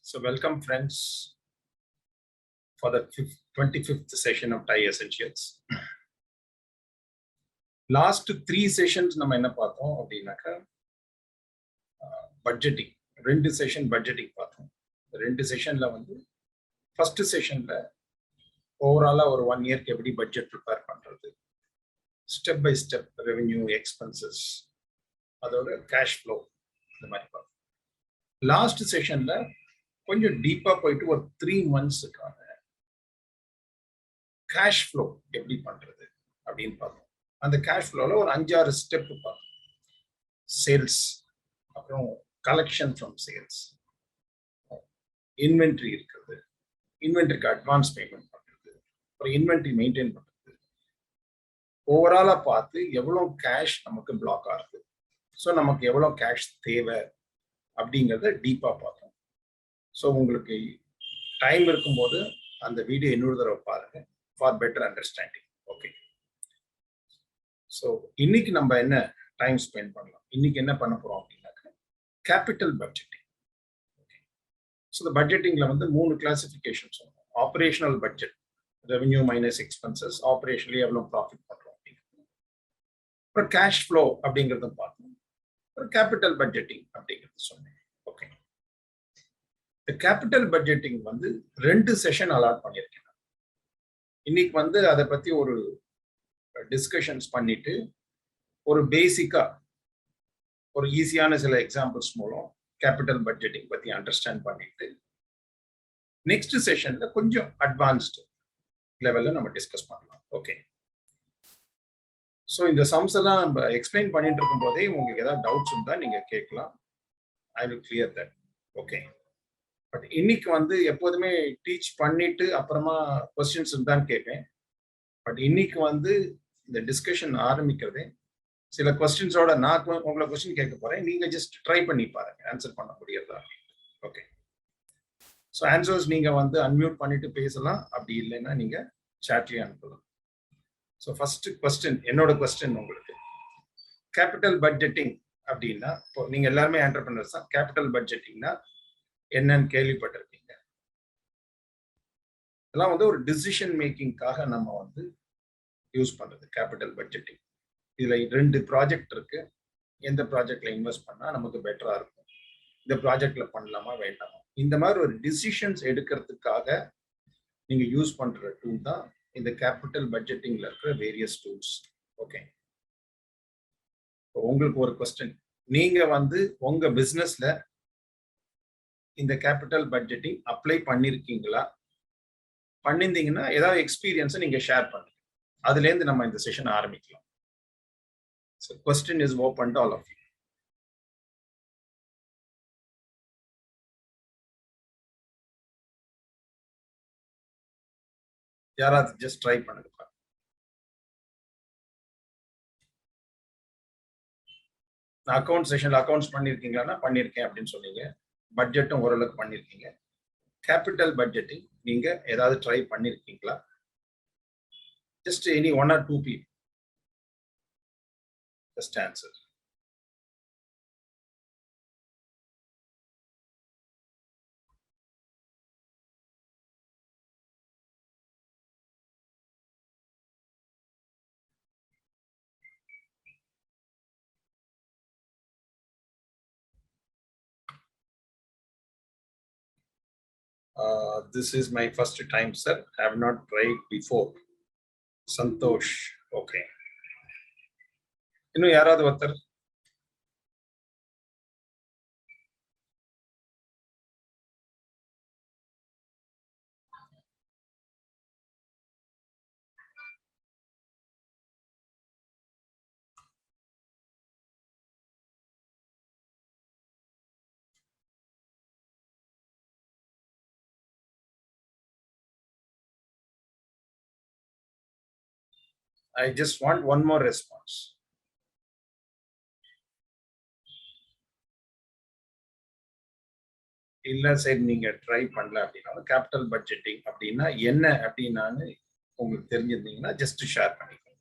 So welcome friends for the 25th session of TIE Essentials. Last 3 sessions நம்ம என்ன பார்த்தோம் அப்படின்னாக்க பட்ஜெட்டிங் 2 செஷன் பட்ஜெட்டிங் பார்த்தோம். 2 செஷன்ல வந்து ஃபர்ஸ்ட் செஷன்ல ஓவராலா ஒரு 1 இயர்க்கு எப்படி பட்ஜெட் ப்ரிப்பேர் பண்றது, step by step revenue, expenses, அதோட கேஷ் ஃப்ளோ, இந்த மாதிரி பார்த்தோம். லாஸ்ட் செஷன்ல கொஞ்சம் டீப்பா போயிட்டு ஒரு 3 மந்த்ஸுக்கான கேஷ் ஃப்ளோ எப்படி பண்றது அப்படின்னு பார்த்தோம். அந்த கேஷ் ஃப்ளோல ஒரு 5-6 ஸ்டெப் பார்த்தோம். சேல்ஸ், அப்புறம் கலெக்ஷன் ஃப்ரம் சேல்ஸ், இன்வென்ட்ரி இருக்கிறது, இன்வென்ட்ரிக்கு அட்வான்ஸ் பேமெண்ட் பண்றது, அப்புறம் இன்வென்ட்ரி மெயின்டைன் பண்றது, ஓவராலா பார்த்து எவ்வளோ கேஷ் நமக்கு பிளாக் ஆகுது, ஸோ நமக்கு எவ்வளோ கேஷ் தேவை அப்படிங்கிறத டீப்பா பார்த்தோம். ஸோ உங்களுக்கு டைம் இருக்கும்போது அந்த வீடியோ இன்னொரு தடவை பாருங்க for better understanding. Okay, so இன்னைக்கு நம்ம என்ன டைம் ஸ்பெண்ட் பண்ணலாம், இன்னைக்கு என்ன பண்ண போறோம் அப்படின்னாக்க கேபிட்டல் பட்ஜெட்டிங். ஓகே, ஸோ இந்த பட்ஜெட்டிங்ல வந்து 3 கிளாசிஃபிகேஷன்ஸ் வரும். Operational budget, revenue minus expenses, operationally எவ்வளோ ப்ராஃபிட் பண்றோம் அப்படிங்கிறது. அப்புறம் கேஷ் ஃப்ளோ அப்படிங்கிறத பார்க்கணும். அப்புறம் கேபிட்டல் பட்ஜெட்டிங் அப்படிங்கிறது சொன்னேன். ஓகே, இந்த கேபிட்டல் பட்ஜெட்டிங் வந்து 2 செஷன் அலாட் பண்ணியிருக்கேன். இன்னைக்கு வந்து அதை பத்தி ஒரு டிஸ்கஷன்ஸ் பண்ணிட்டு ஒரு பேசிக்கா ஒரு ஈஸியான சில எக்ஸாம்பிள்ஸ் மூலம் கேபிட்டல் பட்ஜெட்டிங் பத்தி அண்டர்ஸ்டாண்ட் பண்ணிட்டு நெக்ஸ்ட் செஷன்ல கொஞ்சம் அட்வான்ஸ்டு லெவல்ல நம்ம டிஸ்கஸ் பண்ணலாம். ஓகே, ஸோ இந்த சம்ஸ் எல்லாம் நம்ம எக்ஸ்பிளைன் பண்ணிட்டு இருக்கும் போதே உங்களுக்கு ஏதாவது டவுட்ஸ் இருந்தா நீங்க கேட்கலாம். I will clear that. Okay, but இன்னைக்கு வந்து எப்போதுமே டீச் பண்ணிட்டு அப்புறமா கொஸ்டின்ஸ் இருந்தான்னு கேட்பேன். பட் இன்னைக்கு வந்து இந்த டிஸ்கஷன் ஆரம்பிக்கிறதே சில கொஸ்டின்ஸோட நான் உங்களை கொஸ்டின் கேட்க போறேன். நீங்க ஜஸ்ட் ட்ரை பண்ணி பாருங்க ஆன்சர் பண்ண முடியறதா. ஓகே, ஸோ ஆன்சர்ஸ் நீங்க வந்து அன்மியூட் பண்ணிட்டு பேசலாம், அப்படி இல்லைன்னா நீங்க சாட்லயே அனுப்பலாம். ஸோ ஃபர்ஸ்ட் கொஸ்டின், என்னோட கொஸ்டின் உங்களுக்கு, கேபிட்டல் பட்ஜெட்டிங் அப்படின்னா, இப்போ நீங்க எல்லாருமே என்டர்பிரனர்ஸ் தான், கேபிட்டல் பட்ஜெட்டிங்னா என்னன்னு கேள்விப்பட்டிருக்கீங்க. இதெல்லாம் வந்து ஒரு டிசிஷன் மேக்கிங்காக நம்ம வந்து யூஸ் பண்றது கேபிட்டல் பட்ஜெட்டிங். இதுல 2 ப்ராஜெக்ட் இருக்கு. எந்த ப்ராஜெக்ட்ல இன்வெஸ்ட் பண்ணா நமக்கு பெட்டரா இருக்கும், இந்த ப்ராஜெக்ட்ல பண்ணலாமா வேண்டாமா, இந்த மாதிரி ஒரு டிசிஷன்ஸ் எடுக்கிறதுக்காக நீங்க யூஸ் பண்ற டூல் தான் இந்த கேபிட்டல் பட்ஜெட்டிங்ல இருக்கிற வேரியஸ் டூல்ஸ். ஓகே, உங்களுக்கு ஒரு கொஸ்டின், நீங்க வந்து உங்க பிசினஸ்ல இந்த கேபிட்டல் பட்ஜெட்டிங் அப்ளை பண்ணிருக்கீங்களா? பண்ணிருந்தீங்கன்னா ஏதாவது எக்ஸ்பீரியன்ஸை நீங்க ஷேர் பண்ணுங்க. அதுல இருந்து நம்ம இந்த செஷன் ஆரம்பிக்கலாம். So question is open to all of you. யாராவது ஜஸ்ட் ட்ரை பண்ணுங்க. நான் அக்கௌண்ட் செஷன்ல அக்கௌண்ட்ஸ் பண்ணிருக்கீங்களா? பண்ணிருக்கேன் அப்படின்னு சொன்னீங்க. பட்ஜெட்டும் ஓரளவுக்கு பண்ணிருக்கீங்க. கேபிட்டல் பட்ஜெட்டிங் நீங்க ஏதாவது ட்ரை பண்ணிருக்கீங்களா? Just any 1 or 2 people just answer. This is my first time, sir. I have not tried before. Santosh. Okay. இன்னும் யாராவது ஒருத்தர்? I just want one more response. இல்ல சரி நீங்க ட்ரை பண்ணல அப்படின்னா கேபிட்டல் பட்ஜெட்டிங் அப்படின்னா என்ன அப்படின்னான்னு உங்களுக்கு தெரிஞ்சிருந்தீங்கன்னா ஜஸ்ட் ஷேர் பண்ணிக்கோங்க.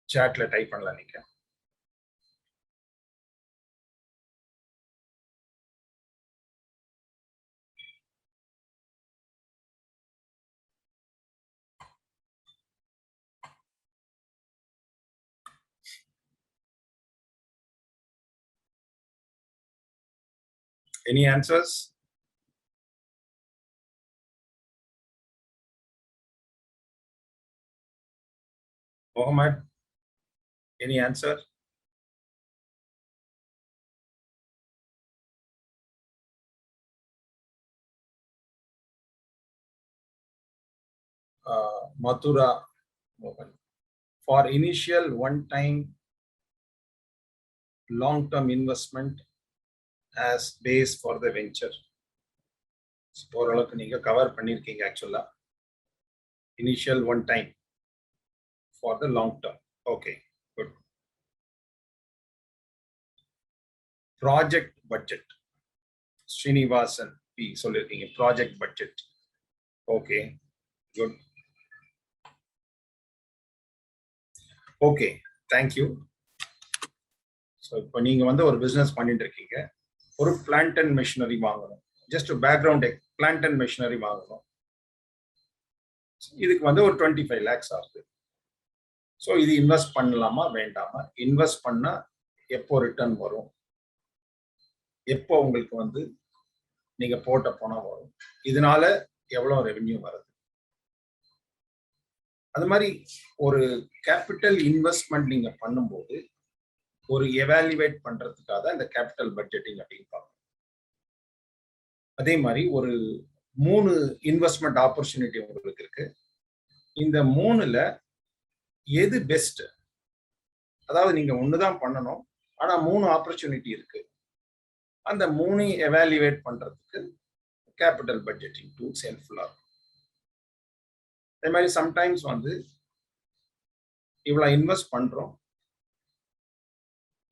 சாட்ல டைப் பண்ணலாம் நீங்க. Any answers? Mohammed, any answer? Mathura Mohan. For initial one-time long-term investment as base for the venture. ஓரளவுக்கு நீங்க கவர் பண்ணிருக்கீங்க ஆக்சுவலா. Initial one-time for the long term. Okay, good. Project budget. Srinivasan P சொல்லிருக்கீங்க project budget. Okay, good. Okay, thank you. So இப்போ நீங்க வந்து ஒரு business பண்ணிட்டு இருக்கீங்க, ஒரு பிளான்ட் அண்ட் மெஷினரி வாங்கணும். Just background plant and machinery வாங்கணும். இதுக்கு வந்து ஒரு 25 lakhs ஆகுது. ஸோ இது இன்வெஸ்ட் பண்ணலாமா வேண்டாமா? இன்வெஸ்ட் பண்ணா எப்போ ரிட்டர்ன் வரும், எப்போ உங்களுக்கு வந்து நீங்க போட்ட பணம் வரும், இதனால எவ்வளவு ரெவென்யூ வருது, அது மாதிரி ஒரு கேபிட்டல் இன்வெஸ்ட்மெண்ட் நீங்க பண்ணும்போது ஒரு எவாலுவேட் பண்றதுக்காக இந்த கேபிட்டல் பட்ஜெட்டிங் அப்படின்னு பார்க்கணும். அதே மாதிரி ஒரு 3 இன்வெஸ்ட்மெண்ட் ஆப்பர்ச்சுனிட்டி உங்களுக்கு இருக்கு. இந்த 3ல எது பெஸ்ட்? அதாவது நீங்க ஒண்ணுதான் பண்ணணும், ஆனா 3 ஆப்பர்ச்சுனிட்டி இருக்கு. அந்த 3 எவாலுவேட் பண்றதுக்கு கேபிட்டல் பட்ஜெட்டிங் டூல்ஸ் ஹெல்ப்ஃபுல்லா இருக்கும். அதே மாதிரி சம்டைம்ஸ் வந்து இவ்வளவு இன்வெஸ்ட் பண்றோம்,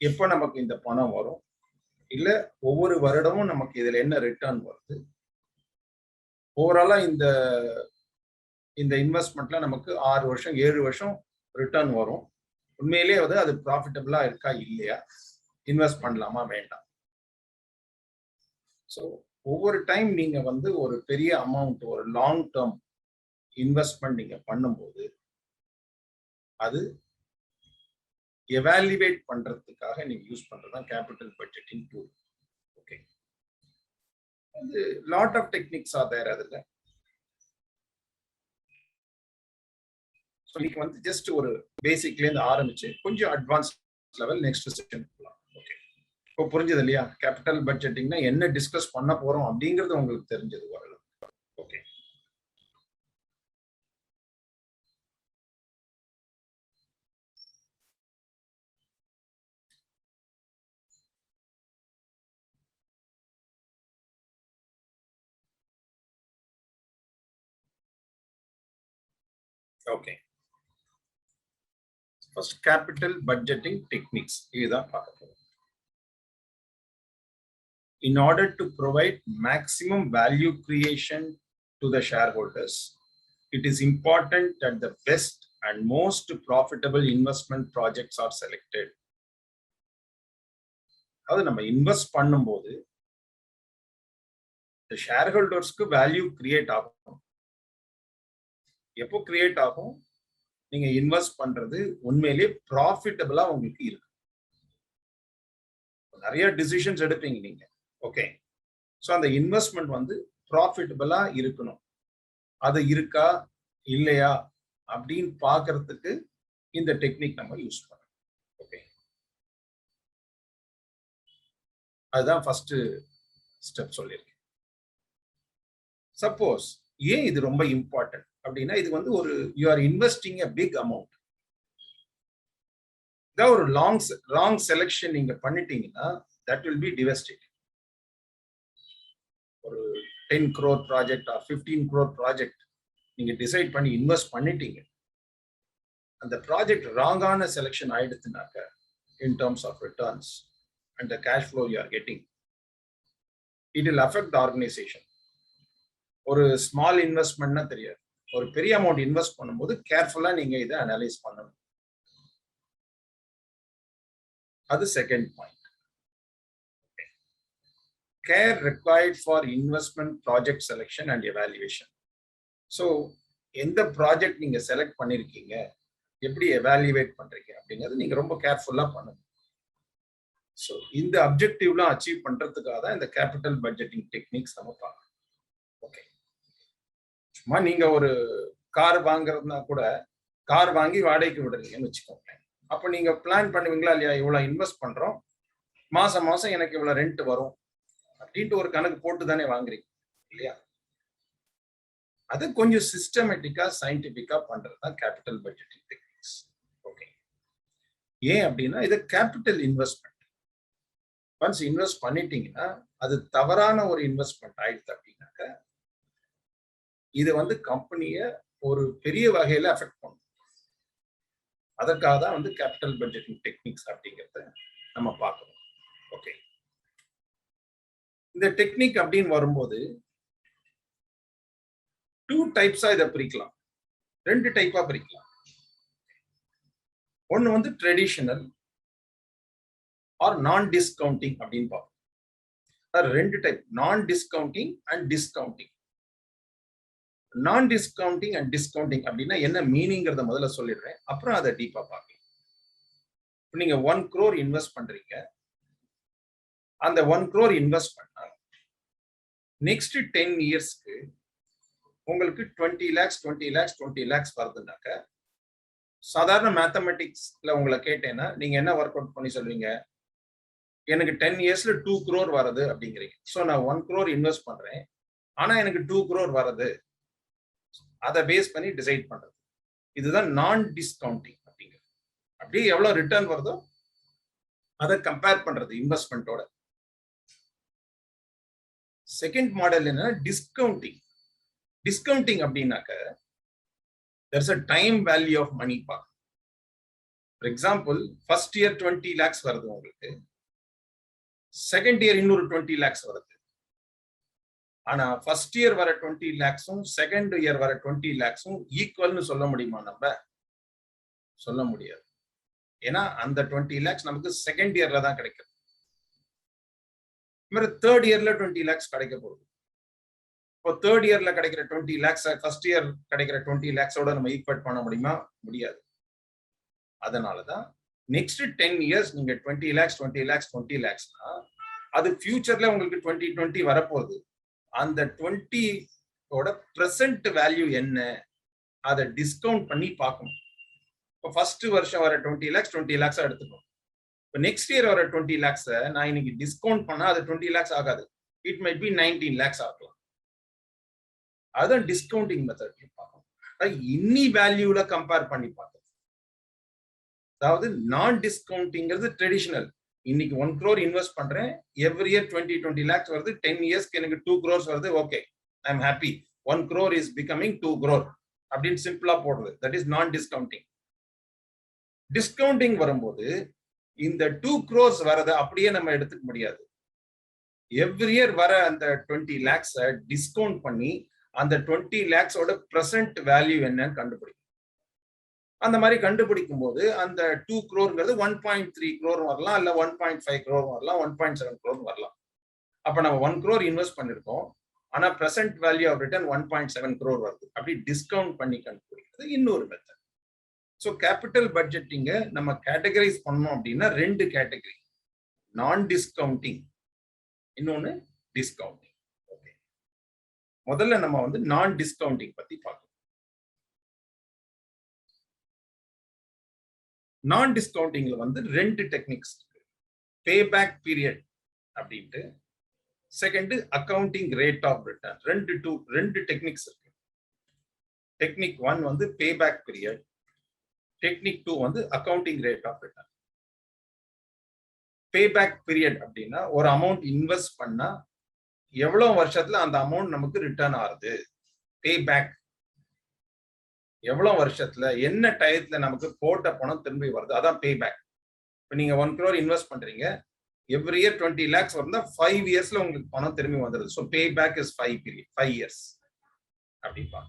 எப்ப நமக்கு இந்த பணம் வரும், இல்ல ஒவ்வொரு வருடமும் நமக்கு இதுல என்ன ரிட்டர்ன் வருது, ஓவராலா இந்த இன்வெஸ்ட்மெண்ட்ல நமக்கு 6 வருஷம் 7 வருஷம் ரிட்டர்ன் வரும். உண்மையிலேயே வந்து அது ப்ராஃபிட்டபிளா இருக்கா இல்லையா, இன்வெஸ்ட் பண்ணலாமா வேண்டாம். ஸோ ஒவ்வொரு டைம் நீங்க வந்து ஒரு பெரிய அமௌண்ட் ஒரு லாங் டேர்ம் இன்வெஸ்ட்மெண்ட் நீங்க பண்ணும்போது அது எவாலுவேட் பண்றதுக்காக நீங்க யூஸ் பண்றதுதான் கேபிட்டல் பட்ஜெட்டிங் டூல். ஓகே, அது lot of techniques are there. அதுல இன்னைக்கு வந்து ஜஸ்ட் ஒரு பேசிக்ல இருந்து ஆரம்பிச்சு கொஞ்சம் அட்வான்ஸ் லெவல் நெக்ஸ்ட் செஷன் போகலாம். ஓகே, இப்போ புரிஞ்சது இல்லையா? கேபிட்டல் பட்ஜெட்டிங்னா என்ன டிஸ்கஸ் பண்ண போறோம் அப்படிங்கிறது உங்களுக்கு தெரிஞ்சது வரலாம். Okay, okay. First capital budgeting techniques இதுதான் பார்க்க போறோம். In order to provide maximum value creation to the shareholders, it is important that the best and most profitable investment projects are selected. அதாவது நம்ம இன்வெஸ்ட் பண்ணும்போது the shareholdersக்கு வேல்யூ கிரியேட் ஆகும். எப்போ create ஆகும்? நீங்க இன்வெஸ்ட் பண்றது உண்மையிலேயே ப்ராஃபிட்டபிளா உங்களுக்கு இருக்கு. நிறைய டிசிஷன்ஸ் எடுப்பீங்க நீங்க. ஓகே, ஸோ அந்த இன்வெஸ்ட்மெண்ட் வந்து ப்ராஃபிட்டபிளா இருக்கணும். அது இருக்கா இல்லையா அப்படின்னு பார்க்கறதுக்கு இந்த டெக்னிக் நம்ம யூஸ் பண்ணணும். ஓகே, அதுதான் ஃபர்ஸ்ட் ஸ்டெப் சொல்லியிருக்கேன். சப்போஸ் ஏன் இது ரொம்ப இம்பார்ட்டன்ட் அப்படின்னா, இது வந்து ஒரு you are investing a big amount. இதான் ஒரு ராங் செலக்ஷன் நீங்க பண்ணிட்டீங்கன்னா தட் வில் பி டிவாஸ்டேட்டிங். ஒரு 10 crore project or 15 crore project நீங்க டிசைட் பண்ணி இன்வெஸ்ட் பண்ணிட்டீங்க, அந்த ப்ராஜெக்ட் ராங்கான செலக்ஷன் ஆயிடுச்சுனாக்க in terms of returns and the cash flow you are getting, it will affect the organisation. ஒரு ஸ்மால் இன்வெஸ்ட்மெண்ட்னா தெரியாது, ஒரு பெரிய அமௌண்ட் இன்வெஸ்ட் பண்ணும்போது கேர்ஃபுல்லா நீங்க இதை அனலைஸ் பண்ணணும். அது second point. Care required for investment project selection and evaluation. So எந்த ப்ராஜெக்ட் நீங்க செலக்ட் பண்ணிருக்கீங்க, எப்படி எவாலுவேட் பண்றீங்க அப்படிங்கிறது நீங்க ரொம்ப கேர்ஃபுல்லா பண்ணணும். ஸோ இந்த அப்ஜெக்டிவ்லாம் அச்சீவ் பண்றதுக்காக தான் இந்த கேபிட்டல் பட்ஜெட்டிங் டெக்னிக்ஸ் நம்ம பார்க்கணும். ஓகே, சும்மா நீங்க ஒரு கார் வாங்குறதுனா கூட கார் வாங்கி வாடகைக்கு விடுறீங்கன்னு வச்சுக்கோங்க. அப்போ நீங்க பிளான் பண்ணுவீங்களா இல்லையா, இவ்வளவு இன்வெஸ்ட் பண்றோம், மாசம் மாசம் எனக்கு இவ்வளவு ரெண்ட் வரும் அப்படின்ட்டு ஒரு கணக்கு போட்டு தானே வாங்குறீங்க இல்லையா? அது கொஞ்சம் சிஸ்டமேட்டிக்கா சயின்டிபிக்கா பண்றது தான் கேபிட்டல் பட்ஜெட்டிங் டெக்னிக்ஸ். ஓகே, ஏன் அப்படின்னா இது கேபிட்டல் இன்வெஸ்ட்மெண்ட். ஒன்ஸ் இன்வெஸ்ட் பண்ணிட்டீங்கன்னா அது தவறான ஒரு இன்வெஸ்ட்மெண்ட் ஆயிடுது அப்படின்னாக்க இது வந்து கம்பெனிய ஒரு பெரிய வகையில அஃபெக்ட் பண்ணும். அதற்காக தான் வந்து கேபிட்டல் பட்ஜெட்டிங் டெக்னிக்ஸ் அப்படிங்கிறத நம்ம பார்க்கணும். ஓகே, இந்த டெக்னிக் அப்படின்னு வரும்போது 2 டைப்ஸா இதை பிரிக்கலாம், 2 டைப்பா பிரிக்கலாம். ஒன்னு வந்து ட்ரெடிஷனல் ஆர் நான் டிஸ்கவுண்டிங் அப்படின்னு பார்ப்போம். 2 டைப், நான் டிஸ்கவுண்டிங் அண்ட் டிஸ்கவுண்டிங். நான் டிஸ்கவுண்டிங் அண்ட் டிஸ்கவுண்டிங் அப்படின்னா என்ன மீனிங்கிறத முதல்ல சொல்லிடுறேன், அப்புறம் அதை டீப்பா பார்க்கலாம். நீங்க 1 crore இன்வெஸ்ட் பண்றீங்க, அந்த 1 crore இன்வெஸ்ட் பண்ணா நெக்ஸ்ட் 10 இயர்ஸ்க்கு உங்களுக்கு 20 lakhs 20 lakhs 20 lakhs வருதுனாக்க சாதாரண மேத்தமெட்டிக்ஸ்ல உங்களை கேட்டேன்னா நீங்க என்ன ஒர்க் அவுட் பண்ணி சொல்வீங்க, எனக்கு 10 இயர்ஸ்ல 2 crore வருது அப்படிங்கிறீங்க. ஸோ நான் 1 crore இன்வெஸ்ட் பண்றேன், ஆனா எனக்கு 2 crore வருது, அதை பேஸ் பண்ணி டிசைட் பண்றது. இதுதான் நான் டிஸ்கவுண்டிங் அப்படிங்கிறது. அப்படியே எவ்வளவு ரிட்டர்ன் வருதோ அதை கம்பேர் பண்றது இன்வெஸ்ட்மெண்ட்டோட. செகண்ட் மாடல் என்ன, டிஸ்கவுண்டிங். டிஸ்கவுண்டிங் அப்படின்னாக்க there's a time value of money பார்க்க. For example first year 20 lakhs வருது உங்களுக்கு, செகண்ட் இயர் இன்னொரு 20 lakhs வருது. ஆனா ஃபர்ஸ்ட் இயர் வர 20 lakhsம் செகண்ட் இயர் வர 20 lakhsம் ஈக்குவல்னு சொல்ல முடியுமா? நம்ம சொல்ல முடியாது. ஏன்னா அந்த 20 lakhs நமக்கு செகண்ட் இயர்ல தான் கிடைக்கும். தேர்ட் இயர்ல 20 lakhs கிடைக்க போகுது. இப்போ தேர்ட் இயர்ல கிடைக்கிற 20 lakhs ஃபர்ஸ்ட் இயர் கிடைக்கிற 20 lakhsோட நம்ம ஈக்குவேட் பண்ண முடியுமா? முடியாது. அதனாலதான் நெக்ஸ்ட் 10 இயர்ஸ் நீங்க 20 lakhs 20 lakhs 20 lakhsனா அது ஃபியூச்சர்ல உங்களுக்கு 2020 வரப்போகுது. அந்த 20ஓட பிரசன்ட் வேல்யூ என்ன, அதை டிஸ்கவுண்ட் பண்ணி பார்க்கணும். இப்போ ஃபர்ஸ்ட் வருஷம் வர 20 lakhs 20 lakhs எடுத்துக்கணும். இப்போ நெக்ஸ்ட் இயர் வர 20 lakhs நான் இன்னைக்கு டிஸ்கவுண்ட் பண்ணா அது 20 lakhs ஆகாது, இட் மைட் பி 19 lakhs ஆகலாம். அதுதான் டிஸ்கவுண்டிங் மெத்தட் பார்க்கணும். இன்னி வேல்யூல கம்பேர் பண்ணி பார்க்கணும். அதாவது நான் டிஸ்கவுண்டிங்கிறது ட்ரெடிஷனல். இன்னைக்கு 1 crore இன்வெஸ்ட் பண்றேன், எவ்ரி இயர் 20 lakhs வருது, 10 இயர்ஸ்க்கு எனக்கு 2 crores வருது, okay I am happy, 1 crore is becoming 2 crore அப்படின்னு சிம்பிளா போடுறது. தட் இஸ் நான் டிஸ்கவுண்டிங். டிஸ்கவுண்டிங் வரும்போது இந்த 2 crores வரதை அப்படியே நம்ம எடுத்துக்க முடியாது. எவ்ரி இயர் வர அந்த 20 lakhs டிஸ்கவுண்ட் பண்ணி அந்த 20 lakhsோட பிரசன்ட் வேல்யூ என்னன்னு கண்டுபிடிக்கும். அந்த மாதிரி கண்டுபிடிக்கும் போது அந்த 2 crore 1.3 crore வரலாம், இல்ல 1.5 crore வரலாம், 1.7 crore வரலாம். அப்ப நம்ம 1 crore இன்வெஸ்ட் பண்ணிருக்கோம், ஆனா present value of return 1.7 crore வருது. அப்படி டிஸ்கவுண்ட் பண்ணி கண்டுபிடிக்கிறது இன்னொரு மெத்தட். ஸோ கேபிட்டல் பட்ஜெட்டிங்க நம்ம கேட்டகரைஸ் பண்ணோம் அப்படின்னா 2 கேட்டகரி, நான் டிஸ்கவுண்டிங், இன்னொன்னு டிஸ்கவுண்டிங். ஓகே, முதல்ல நம்ம வந்து நான் டிஸ்கவுண்டிங் பத்தி பார்க்கணும். நான் டிஸ்கவுண்டிங்ல வந்து 2 டெக்னிக்ஸ் இருக்கு. பேபேக் பீரியட் அப்படின்ட்டு, second accounting rate of return. 2 techniques இருக்கு. டெக்னிக் 1 வந்து பேபேக் பீரியட், டெக்னிக் 2 வந்து accounting rate of return. Payback period அப்படின்னா ஒரு அமௌண்ட் இன்வெஸ்ட் பண்ணா எவ்வளவு வருஷத்துல அந்த அமௌண்ட் நமக்கு ரிட்டர்ன் ஆகுது, பேபேக் எவ்வளவு வருஷத்துல என்ன டயத்துல நமக்கு போட்ட பணம் திரும்பி வருது, அதான் பேபேக். இப்போ நீங்க 1 crore இன்வெஸ்ட் பண்றீங்க, எவ்ரி இயர் 20 lakhs வருதுன்னா 5 இயர்ஸ்ல உங்களுக்கு பணம் திரும்பி வந்துருது. ஸோ பேபேக் இஸ் 5 years அப்படிப்பா.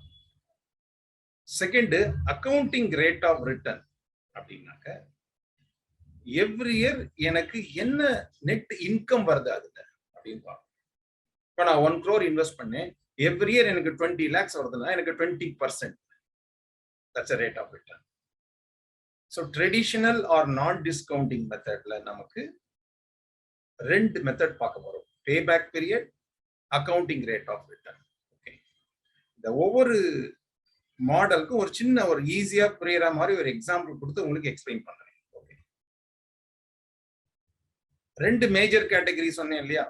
Second accounting rate of return அப்படின்னாக்க எவ்ரி இயர் எனக்கு என்ன நெட் இன்கம் வருது அதுல அப்படின்னு பார்ப்போம். இப்போ நான் 1 crore இன்வெஸ்ட் பண்ணேன், எவ்ரி இயர் எனக்கு 20 lakhs வருதுன்னா எனக்கு 20%. That's a rate of return. So traditional or non-discounting methodல நமக்கு ரெண்டு மெத்தட் பார்க்க போறோம். Payback period, accounting rate of return. Okay, இந்த ஒவ்வொரு மாடலுக்கும் ஒரு சின்ன ஒரு ஈஸியா புரியுற மாதிரி ஒரு எக்ஸாம்பிள் கொடுத்து உங்களுக்கு எக்ஸ்பிளைன் பண்றேன். ஓகே, ரெண்டு மேஜர் கேட்டகரி சொன்னேன் இல்லையா?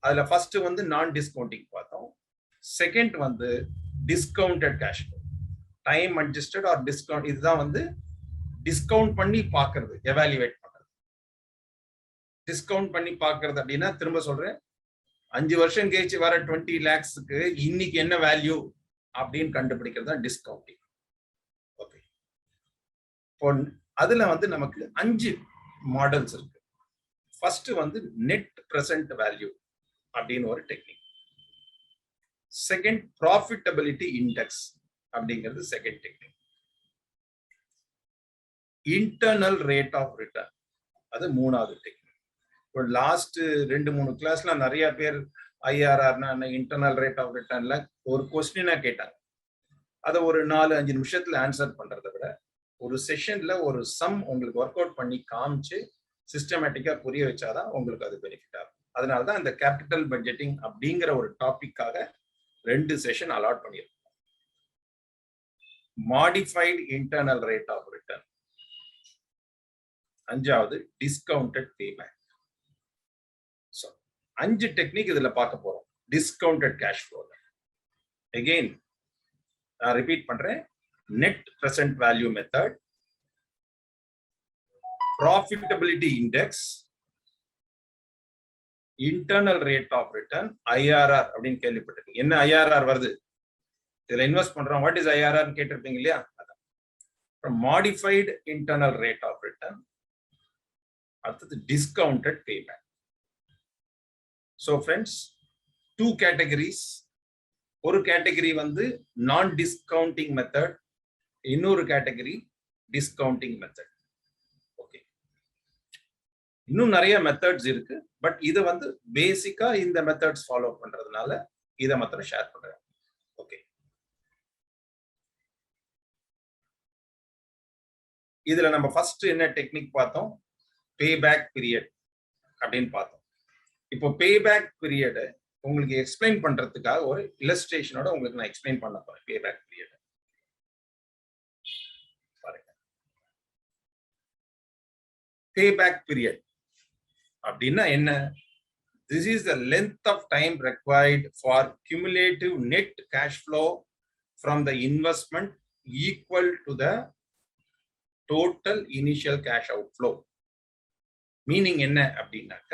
அதுல ஃபர்ஸ்ட் வந்து நான் டிஸ்கவுண்டிங் பார்த்தோம். செகண்ட் வந்து discounted cash flow, time adjusted or discount. இதுதான் வந்து டிஸ்கவுண்ட் பண்ணி பார்க்கிறது, எவாலுவேட் பண்றது. டிஸ்கவுண்ட் பண்ணி பார்க்கிறது அப்படின்னா திரும்ப சொல்றேன், 5 வருஷம் கழிச்சு வர 20 lakhsக்கு இன்னைக்கு என்ன வேல்யூ அப்படின்னு கண்டுபிடிக்கிறது தான் டிஸ்கவுண்டிங். ஓகே, இப்போ அதுல வந்து நமக்கு 5 மாடல்ஸ் இருக்கு. ஃபர்ஸ்ட் வந்து நெட் பிரசன்ட் வேல்யூ அப்படின்னு ஒரு டெக்னிக். செகண்ட் ப்ராஃபிட்டபிலிட்டி இண்டெக்ஸ் அப்படிங்கிறது second technique. Internal rate of return அது மூணாவது டெக்னிக். இப்போ லாஸ்ட் 2-3 கிளாஸ்ல நிறைய பேர் ஐஆர்ஆர்னா இன்டர்னல் ரேட் ஆஃப் ரிட்டர்ன்ல ஒரு கொஸ்டினா கேட்டாங்க. அதை ஒரு 4-5 நிமிஷத்துல ஆன்சர் பண்றதை விட ஒரு செஷன்ல ஒரு சம் உங்களுக்கு ஒர்க் அவுட் பண்ணி காமிச்சு சிஸ்டமேட்டிக்கா புரிய வச்சாதான் உங்களுக்கு அது பெனிஃபிட் ஆகும். அதனாலதான் இந்த கேபிட்டல் பட்ஜெட்டிங் அப்படிங்கிற ஒரு டாபிக்காக 2 செஷன் அலாட் பண்ணியிருக்கோம். Modified internal rate of return, அஞ்சாவது டிஸ்கவுண்டட் பேபேக். 5 டெக்னிக் இதுல பார்க்க போறோம். டிஸ்கவுண்டட் கேஷ் ஃப்ளோ அகைன் நான் ரிப்பீட் பண்றேன். Net present value method, profitability index, internal rate of return, IRR அப்படின்னு கேள்விப்பட்டிருக்கீங்க. என்ன ஐஆர்ஆர் வருது? இதுல இன்வெஸ்ட் பண்றோம், வாட் இஸ் ஐஆர்ஆர் கேட்டிருப்பீங்க இல்லையா? Modified internal rate of return, அடுத்தது discounted payback. So friends, 2 categories. ஒரு கேட்டகரி வந்து நான் டிஸ்கவுண்டிங் மெத்தட், இன்னொரு கேட்டகரி டிஸ்கவுண்டிங் மெத்தட். ஓகே, இன்னும் நிறைய மெத்தட்ஸ் இருக்கு, பட் இதை வந்து பேசிக்கா இந்த மெத்தட்ஸ் ஃபாலோ பண்றதுனால இதை மாத்திரம் ஷேர் பண்றேன். ஓகே, இதுல நம்ம ஃபர்ஸ்ட் என்ன டெக்னிக் பார்த்தோம்? பேபேக் பீரியட் அப்படின்னு பார்த்தோம். இப்போ பேபேக் பீரியட் உங்களுக்கு எக்ஸ்பிளைன் பண்றதுக்காக ஒரு இல்லஸ்ட்ரேஷனோட உங்களுக்கு நான் எக்ஸ்பிளைன் பண்ண போறேன். பேபேக் பீரியட் பாருங்க. பேபேக் பீரியட் அப்படின்னா என்ன? This is the length of time required for cumulative net cash flow from the investment equal to the total initial cash outflow. Meaning என்ன அப்படின்னாக்க,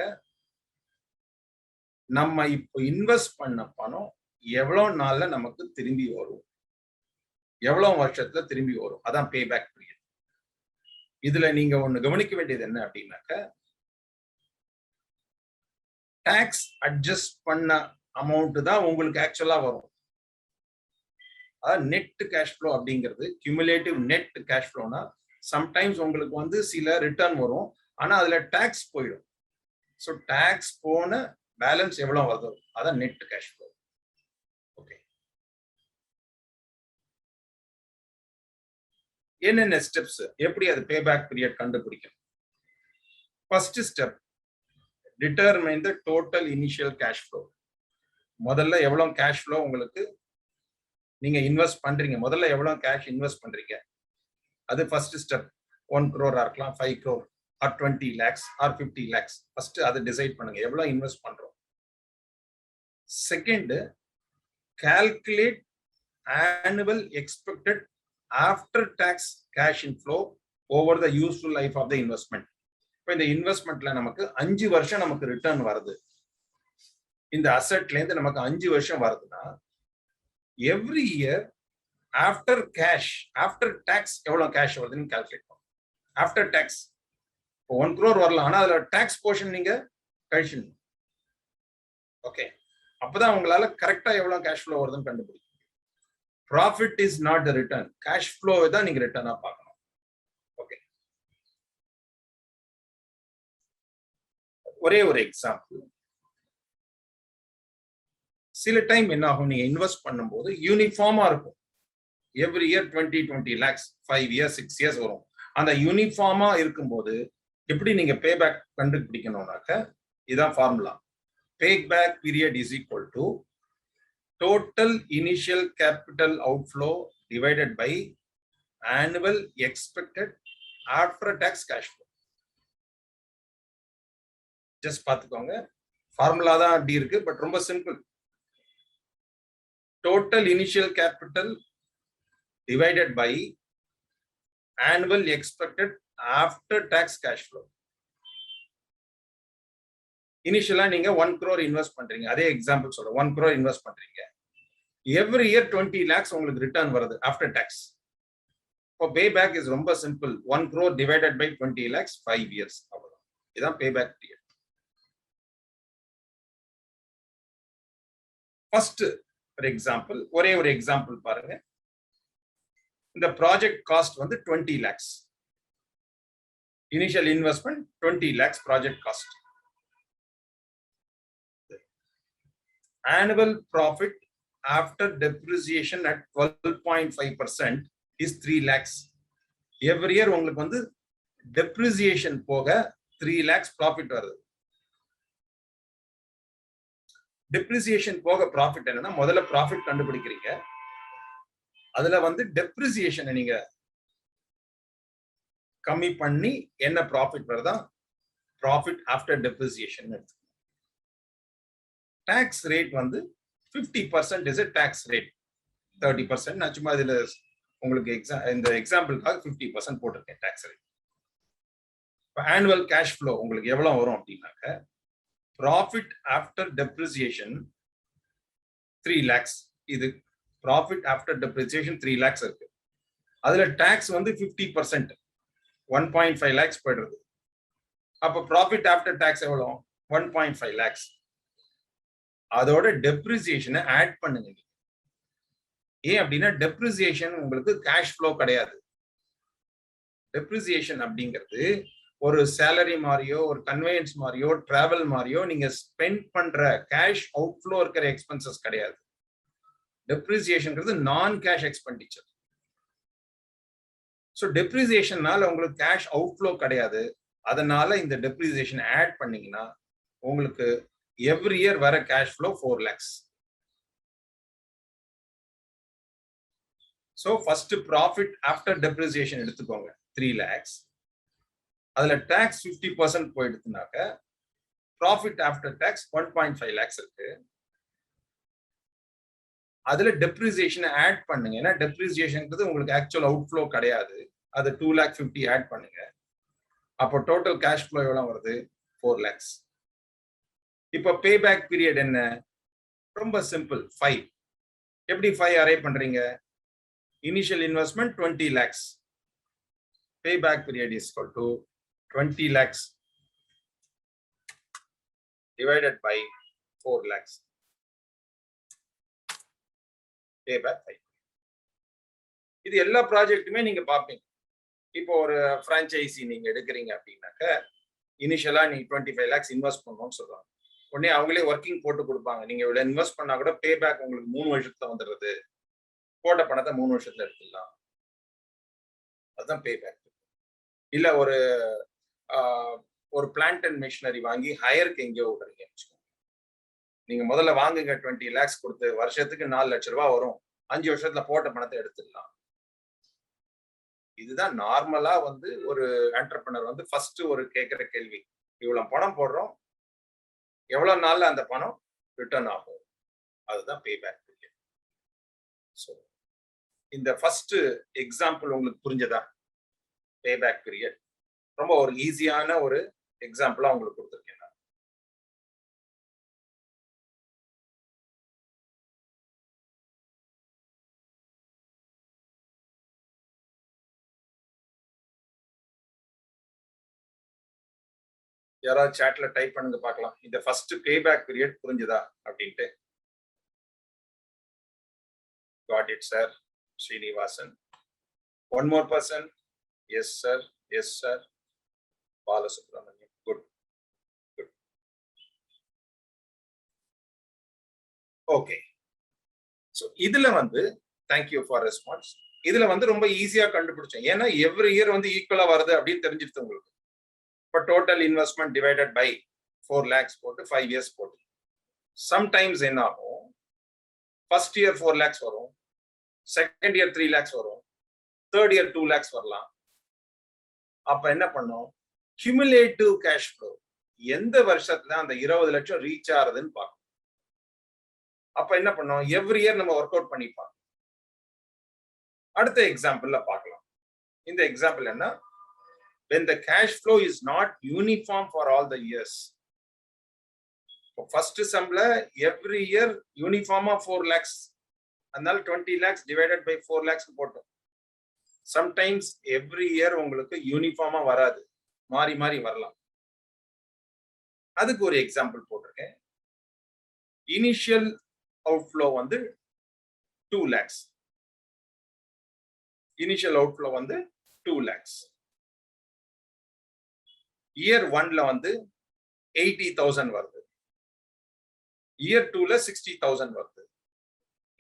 நம்ம இப்போ இன்வெஸ்ட் பண்ண பணம் எவ்வளவு நாள்ல நமக்கு திரும்பி வரும், எவ்வளவு வருஷத்துல திரும்பி வரும், அதான் பேபேக் பீரியட். இதுல நீங்க ஒண்ணு கவனிக்க வேண்டியது என்ன அப்படின்னாக்க, டாக்ஸ் அட்ஜஸ்ட் பண்ண அமௌண்ட் தான் உங்களுக்கு ஆக்சுவலா வரும். அதாவது நெட் கேஷ் ஃப்ளோ அப்படிங்கிறது கியூமுலேட்டிவ் நெட் கேஷ் ஃப்ளோனா சம்டைம்ஸ் உங்களுக்கு வந்து சில ரிட்டர்ன் வரும், ஆனா அதுல டாக்ஸ் போயிடும். ஸோ டாக்ஸ் போன பேலன்ஸ் எவ்வளவு வருது, அதான் நெட் கேஷ் ஃப்ளோ. ஓகே, என்னென்ன ஸ்டெப்ஸ், எப்படி அது பேபேக் பீரியட் கண்டுபிடிக்கும்? ஃபர்ஸ்ட் ஸ்டெப், டிட்டர்மைன் தி டோட்டல் இனிஷியல் கேஷ் ஃப்ளோ. முதல்ல எவ்வளவு கேஷ் ஃப்ளோ உங்களுக்கு நீங்க இன்வெஸ்ட் பண்றீங்க, முதல்ல எவ்வளவு கேஷ் இன்வெஸ்ட் பண்றீங்க, அது ஃபர்ஸ்ட் ஸ்டெப். 1 crore இருக்கலாம், 5 crore or 20 lakhs or 50 lakhs. First அதை டிசைட் பண்ணுங்க, எவ்வளவு இன்வெஸ்ட் பண்றோம். Second, calculate annual expected after tax cash inflow over the useful life of the investment. இப்போ இந்த இன்வெஸ்ட்மெண்ட்ல நமக்கு 5 வருஷம் நமக்கு ரிட்டர்ன் வருது, இந்த அசெட்ல இருந்து நமக்கு 5 வருஷம் வருதுன்னா every year after cash, after tax எவ்வளவு கேஷ் வருதுன்னு கால்குலேட் பண்ணும். ஆஃப்டர் டாக்ஸ் 1 crore வரலாம், ஆனா அதுல டாக்ஸ் போர்ஷன் நீங்க கழிச்சிடணும். ஓகே, அப்பதான் உங்களால கரெக்டா எவ்வளவு கேஷ் ஃப்ளோ வருதுன்னு கண்டுபிடிக்கும். Profit is not the return, cash ஃப்ளோவை தான் நீங்க ரிட்டர்னா பார்க்கணும். ஓகே, ஒரே ஒரு எக்ஸாம்பிள். சில டைம் என்ன ஆகும், நீங்க இன்வெஸ்ட் பண்ணும்போது யூனிஃபார்மா இருக்கும். Every year 20 lakhs, 5 years 6 years வரும். அந்த யூனிஃபார்மா இருக்கும்போது எப்படி நீங்க பேபேக் கண்டுபிடிக்கணும்னாக்க, இதுதான் formula. Payback period is equal to total initial capital outflow divided by annual expected after tax cash flow. Just பார்த்துக்கோங்க, ஃபார்முலா தான் அப்படி இருக்கு, பட் ரொம்ப simple. Total initial capital divided by annual expected after tax cash flow. இனிஷியலா நீங்க 1 crore invest பண்றீங்க, அதே example சொல்றேன். 1 crore இன்வெஸ்ட் பண்றீங்க, எவ்ரி இயர் 20 lakhs உங்களுக்கு ரிட்டர்ன் வருது ஆஃப்டர் டாக்ஸ். இப்போ பேபேக் இஸ் ரொம்ப simple. 1 crore divided by 20 lakhs 5 years. அவ்வளவுதான். இதுதான் பேபேக் பீரியட். ஃபர்ஸ்ட் ஒரு எக்ஸாம்பிள், ஒரே ஒரு எக்ஸாம்பிள் பாருங்க. இந்த ப்ராஜெக்ட் காஸ்ட் வந்து 20 lakhs. Initial investment 20 lakhs project cost. Annual profit after depreciation at 12.5% is 3 lakhs. Every year உங்களுக்கு வந்து depreciation போக 3 lakhs profit வருது. depreciation போக profit என்னன்னா, முதல்ல profit கண்டுபிடிக்கிறீங்க, அதுல வந்து depreciation நீங்க கம்மி பண்ணி என்ன profit வருதா profit after depreciation. tax rate வந்து 50% is a tax rate. 30% நான் சும்மா இதுல உங்களுக்கு இந்த எக்ஸாம்பிளுக்காக 50% போட்டிருக்கேன் tax rate. இப்போ annual cash flow உங்களுக்கு எவ்வளவு வரும் அப்படின்னாக்க, profit after depreciation 3 lakhs. இது profit after depreciation 3 lakhs இருக்கு. அதுல tax வந்து 50% 1.5 lakhs போயிடுறது. அப்ப profit after tax எவ்வளவு? 1.5 lakhs. அதோட டெப்ரிசியேஷனை ஆட் பண்ணுங்க. ஏன் அப்படின்னா டெப்ரிசியேஷன் உங்களுக்கு கேஷ் ஃப்ளோ கிடையாது. டெப்ரிசியேஷன் அப்படிங்கிறது ஒரு சேலரி மாதிரியோ, ஒரு கன்வேயன்ஸ் மாதிரியோ, டிராவல் மாதிரியோ நீங்க ஸ்பெண்ட் பண்ற கேஷ் அவுட்ஃப்ளோ இருக்கிற எக்ஸ்பென்சஸ் கிடையாது. டெப்ரிசியேஷன்ங்கிறது நான் கேஷ் எக்ஸ்பெண்டிச்சர். ஸோ டெப்ரிசியேஷன்னால உங்களுக்கு கேஷ் அவுட்ஃப்ளோ கிடையாது. அதனால இந்த டெப்ரிசியேஷன் ஆட் பண்ணீங்கன்னா உங்களுக்கு every year வர cash flow 4 lakhs. So first profit after depreciation எடுத்துக்கோங்க 3 lakhs. அதுல tax 50% போயிடுதுனாக்க profit after tax 1.5 lakhs இருக்கு. அதுல depreciation ஆட் பண்ணுங்க. ஏன்னா depreciationங்கிறது உங்களுக்கு actual outflow கிடையாது. அது 2,50,000 ஆட் பண்ணுங்க. அப்போ total cash flow எவ்வளவு வருது? 4 lakhs. இப்போ பேபேக் பீரியட் என்ன? ரொம்ப சிம்பிள், 5. எப்படி 5 அரே பண்றீங்க? Initial investment 20 lakhs. பேபேக் period is equal to 20 lakhs divided by 4 lakhs. பேபேக் 5. இது எல்லா ப்ராஜெக்ட்டுமே நீங்க பார்ப்பீங்க. இப்போ ஒரு பிரான்ச்சைசி நீங்க எடுக்கிறீங்க அப்படின்னாக்க இனிஷியலா நீங்க 25 lakhs இன்வெஸ்ட் பண்ணணும்னு சொல்றாங்க. உடனே அவங்களே ஒர்க்கிங் போட்டு கொடுப்பாங்க. நீங்க இவ்வளவு இன்வெஸ்ட் பண்ணா கூட பேபேக் உங்களுக்கு 3 வருஷத்துல வந்துடுறது. போட்ட பணத்தை 3 வருஷத்துல எடுத்துடலாம். அதுதான் பேபேக். இல்ல ஒரு பிளான்ட் அண்ட் மிஷினரி வாங்கி ஹையருக்கு எங்கேயோ விடுறீங்க. நீங்க முதல்ல வாங்குங்க 20 lakhs கொடுத்து, வருஷத்துக்கு 4 லட்சம் ரூபாய் வரும். 5 வருஷத்துல போட்ட பணத்தை எடுத்துடலாம். இதுதான் நார்மலா வந்து ஒரு என்டர்பிரனர் வந்து ஃபர்ஸ்ட் ஒரு கேட்கிற கேள்வி. இவ்வளவு பணம் போடுறோம், எவ்வளவு நாள்ல அந்த பணம் ரிட்டர்ன் ஆகும்? அதுதான் பேபேக் பீரியட். ஸோ இந்த ஃபர்ஸ்ட் எக்ஸாம்பிள் உங்களுக்கு புரிஞ்சதா? பேபேக் பீரியட் ரொம்ப ஒரு ஈஸியான ஒரு எக்ஸாம்பிளா உங்களுக்கு கொடுத்துருக்கேன். யாராவது சாட்ல டைப் பண்ணுங்க பார்க்கலாம். இந்த ஃபர்ஸ்ட் பேபேக் பீரியட் புரிஞ்சுதா அப்படின்ட்டு. Got it, sir. Srinivasan. One more person. Yes, sir. Yes, sir. Balasubramanian. Good. Good. Okay. So இதுல வந்து thank you for response. இதுல வந்து ரொம்ப ஈஸியா கண்டுபிடிச்சேன். ஏன்னா எவ்ரி இயர் வந்து ஈக்குவலா வருது அப்படின்னு தெரிஞ்சிருச்சு உங்களுக்கு. இப்போ total investment divided by 4 lakhs போட்டு 5 years போட்டு சம்டைம்ஸ் என்ன ஆகும், ஃபர்ஸ்ட் இயர் 4 lakhs வரும், செகண்ட் இயர் 3 lakhs வரும், தேர்ட் இயர் 2 lakhs வரலாம். அப்ப என்ன பண்ணும், cumulative cash flow எந்த வருஷத்துல அந்த 20 லட்சம் ரீச் ஆகுதுன்னு பார்க்கணும். அப்ப என்ன பண்ணும், எவ்ரி இயர் நம்ம ஒர்க் அவுட் பண்ணிப்பாங்க. அடுத்த எக்ஸாம்பிள்ல பார்க்கலாம். இந்த எக்ஸாம்பிள் என்ன, when the cash flow is not uniform for all the years. First சம்ல எவ்ரி இயர் யூனிஃபார்மா 4 lakhs, அதனால 20 lakhs டிவைடட் பை 4 lakhs போட்டோம். சம்டைம்ஸ் எவ்ரி இயர் உங்களுக்கு யூனிஃபார்மா வராது, மாறி மாறி வரலாம். அதுக்கு ஒரு எக்ஸாம்பிள் போட்டிருக்கேன். இனிஷியல் அவுட்ஃப்ளோ வந்து 2 lakhs. இனிஷியல் அவுட்ஃப்ளோ வந்து 2 lakhs. இயர் 1ல வந்து 80,000 வருது, இயர் 2ல 60,000 வருது,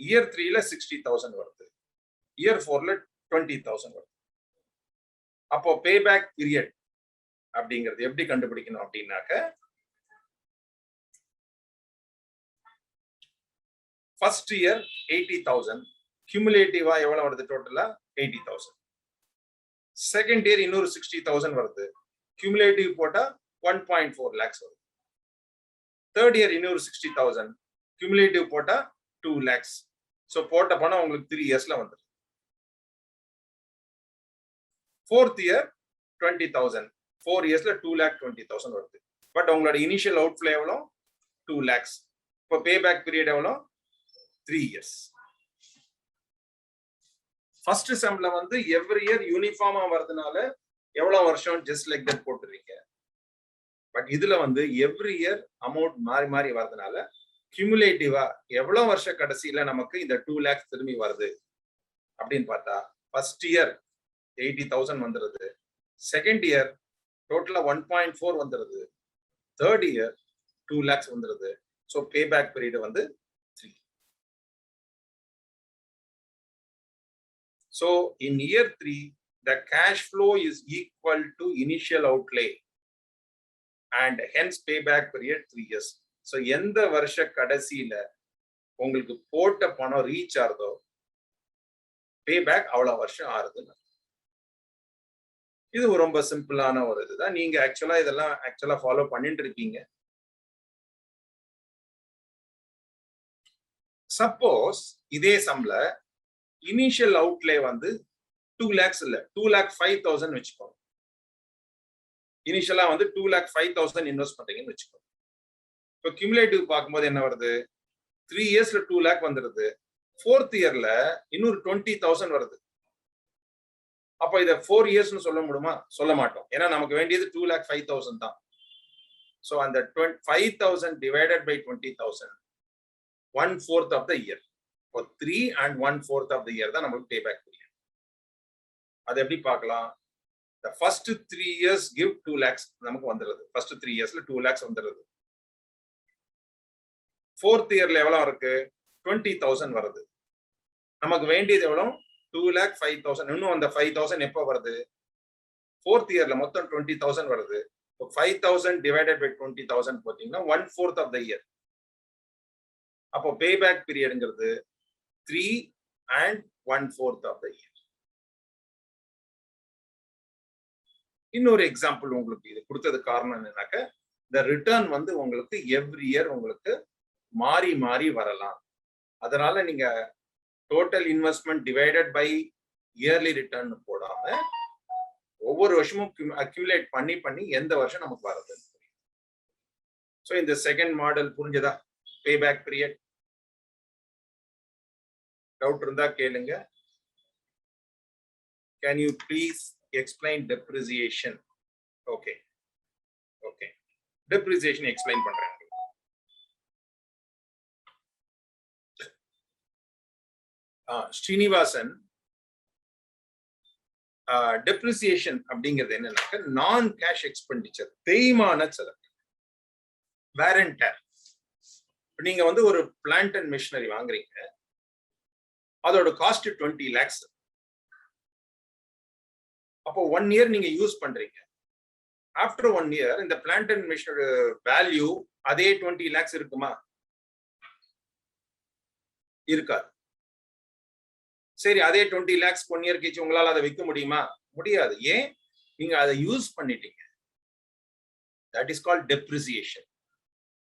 இயர் 3ல 60,000 வருது, இயர் 4ல 20,000 வருது. அப்போ பேபேக் பீரியட் அப்படிங்கிறது எப்படி கண்டுபிடிக்கணும் அப்படின்னாக்க, ஃபர்ஸ்ட் இயர் 80,000, கியூமுலேட்டிவா எவ்வளவு வருது, டோட்டலா 80,000. செகண்ட் இயர் இன்னொரு 60,000 வருது, கியூமுலேட்டிவ் போட்டா 1.4 lakhs வருது. தேர்ட் இயர் இன்னொரு 60,000, கியூமுலேட்டிவ் போட்டா 2 lakhs. ஸோ போட்ட பணம் உங்களுக்கு 3 yearsல வந்துடும். ஃபோர்த் இயர் 20,000, 4 yearsல 2,20,000 வருது. பட் உங்களோட இனிஷியல் அவுட்ஃப்ளோ எவ்வளோ, 2 lakhs. இப்போ பேபேக் பீரியட் எவ்வளோ, 3 years. ஃபர்ஸ்ட் செம்ல வந்து எவ்ரி இயர் யூனிஃபார்மா வரதுனால எவ்வளவு வருஷம் ஜஸ்ட் லைக் தட் போட்டுறீங்க. பட் இதுல வந்து எவ்ரி இயர் அமௌண்ட் மாறி மாறி வரதுனால கியூமுலேட்டிவா எவ்வளவு வருஷ கடைசியில நமக்கு இந்த 2 lakhs திரும்பி வருது அப்படின்னு பார்த்தா, ஃபர்ஸ்ட் இயர் 80,000 வந்துருது, செகண்ட் இயர் டோட்டலா 1.4 வந்துருது, தேர்ட் இயர் 2 lakhs வந்துருது. ஸோ பேபேக் பீரியட் வந்து 3. So in year 3, the cash flow is equal to initial outlay and hence payback period 3 years. So எந்த வருஷ கடைசியில உங்களுக்கு போட்ட பணம் ரீச் ஆகுதோ பேபேக் அவ்வளவு வருஷம் ஆறுதுன்னு. இது ரொம்ப சிம்பிளான ஒரு இதுதான். நீங்க இதெல்லாம் ஃபாலோ பண்ணிட்டு இருக்கீங்க. சப்போஸ் இதே சம்ல இனிஷியல் அவுட்லே வந்து 2 lakhs இல்ல 2,05,000 வச்சுக்கோங்க. இனிஷியலா வந்து 2,05,000 இன்வெஸ்ட் பண்றீங்கன்னு வச்சுக்கோங்க. இப்போ கியூமுலேட்டிவ் பார்க்கும்போது என்ன வருது, 3 yearsல 2 lakh வந்துருது, ஃபோர்த் இயர்ல இன்னொரு 20,000 வருது. அப்போ இதை 4 yearsனு சொல்ல முடியுமா, சொல்ல மாட்டோம். ஏன்னா நமக்கு வேண்டியது 2,05,000 தான். ஸோ அந்த 5,000 divided by 20,000, 1/4 of the year. இப்போ 3 and 1/4 ஆஃப் த இயர் தான் நமக்கு பேபேக் பீரியட். அது எப்படி பார்க்கலாம், the first 3 years give 2 lakhs நமக்கு வந்துருது. ஃபர்ஸ்ட் 3 yearsல 2 lakhs வந்துருது. ஃபோர்த் இயர்ல எவ்வளவு இருக்கு, 20,000 வருது. நமக்கு வேண்டியது எவ்வளவு, 2,05,000. இன்னும் அந்த 5,000 எப்போ வருது, ஃபோர்த் இயர்ல மொத்தம் 20,000 வருது. 5,000 டிவைடட் பை 20,000 பார்த்தீங்கன்னா 1/4 ஆஃப் த இயர். அப்போ பேபேக் பீரியட்ங்கிறது 3 and 1/4 ஆஃப் த இயர். இன்னொரு எக்ஸாம்பிள் உங்களுக்கு இது கொடுத்தது காரணம் என்னன்னாக்க, இந்த ரிட்டர்ன் வந்து உங்களுக்கு எவ்ரி இயர் உங்களுக்கு மாறி மாறி வரலாம். அதனால நீங்க total investment divided by yearly return போடாம ஒவ்வொரு வருஷமும் அக்யூமுலேட் பண்ணி பண்ணி எந்த வருஷம் நமக்கு வருது. ஸோ இந்த செகண்ட் மாடல் புரிஞ்சதா, பேபேக் பீரியட்? டவுட் இருந்தா கேளுங்க. Can you please explain depreciation? Okay. Depreciation explain பண்றேன். ஸ்ரீனிவாசன், டெப்ரிசியேஷன் அப்படிங்கிறது என்னன்னாக்க நான் கேஷ் எக்ஸ்பெண்டிச்சர், தேய்மான செலவு, வேர் அண்ட் டேர். நீங்க வந்து ஒரு பிளான்ட் அண்ட் மிஷினரி வாங்குறீங்க, அதோட காஸ்ட் 20 lakhs. அப்போ 1 year நீங்க யூஸ் பண்றீங்க, ஆஃப்டர் 1 year இந்த பிளான்ட் அண்ட் மிஷினரி வேல்யூ அதே 20 lakhs இருக்குமா? இருக்காது. சரி, அதே 20 lakhs 1 year கழிச்சு உங்களால அதை விற்க முடியுமா? முடியாது. ஏன்? நீங்க அதை யூஸ் பண்ணிட்டீங்க. That is called depreciation.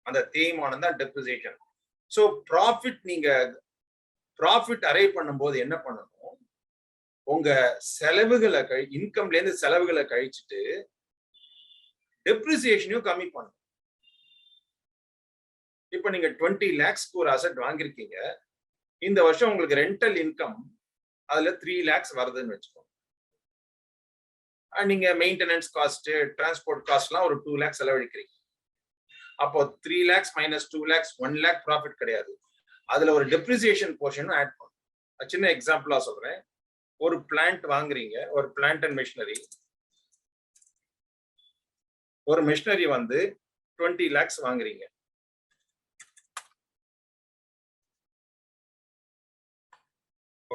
அந்த தேய்மானம் தான் depreciation. So ப்ராஃபிட், நீங்க ப்ராஃபிட் அரைவ் பண்ணும்போது என்ன பண்ணணும்? உங்க செலவுகளை இன்கம்ல இருந்து செலவுகளை கழிச்சுட்டு டெப்ரிசியேஷனையும் கம்மி பண்ணணும். இப்ப நீங்க 20 lakhs ஒரு அசெட் வாங்கிருக்கீங்க. இந்த வருஷம் உங்களுக்கு ரெண்டல் இன்கம் அதுல 3 lakhs வருதுன்னு வச்சுக்கோங்க. நீங்க மெயின்டெனன்ஸ் காஸ்ட், டிரான்ஸ்போர்ட் காஸ்ட்லாம் ஒரு 2 lakhs செலவழிக்கிறீங்க. அப்போ 3 lakhs minus 2 lakhs 1 lakh profit கிடையாது. அதுல ஒரு டெப்ரிசியேஷன் போர்ஷனும் ஆட் பண்ணும். சின்ன எக்ஸாம்பிளா சொல்றேன். ஒரு பிளான்ட் வாங்குறீங்க, ஒரு பிளான்ட் அண்ட் மிஷினரி. ஒரு மிஷினரி வந்து 20 lakhs வாங்குறீங்க.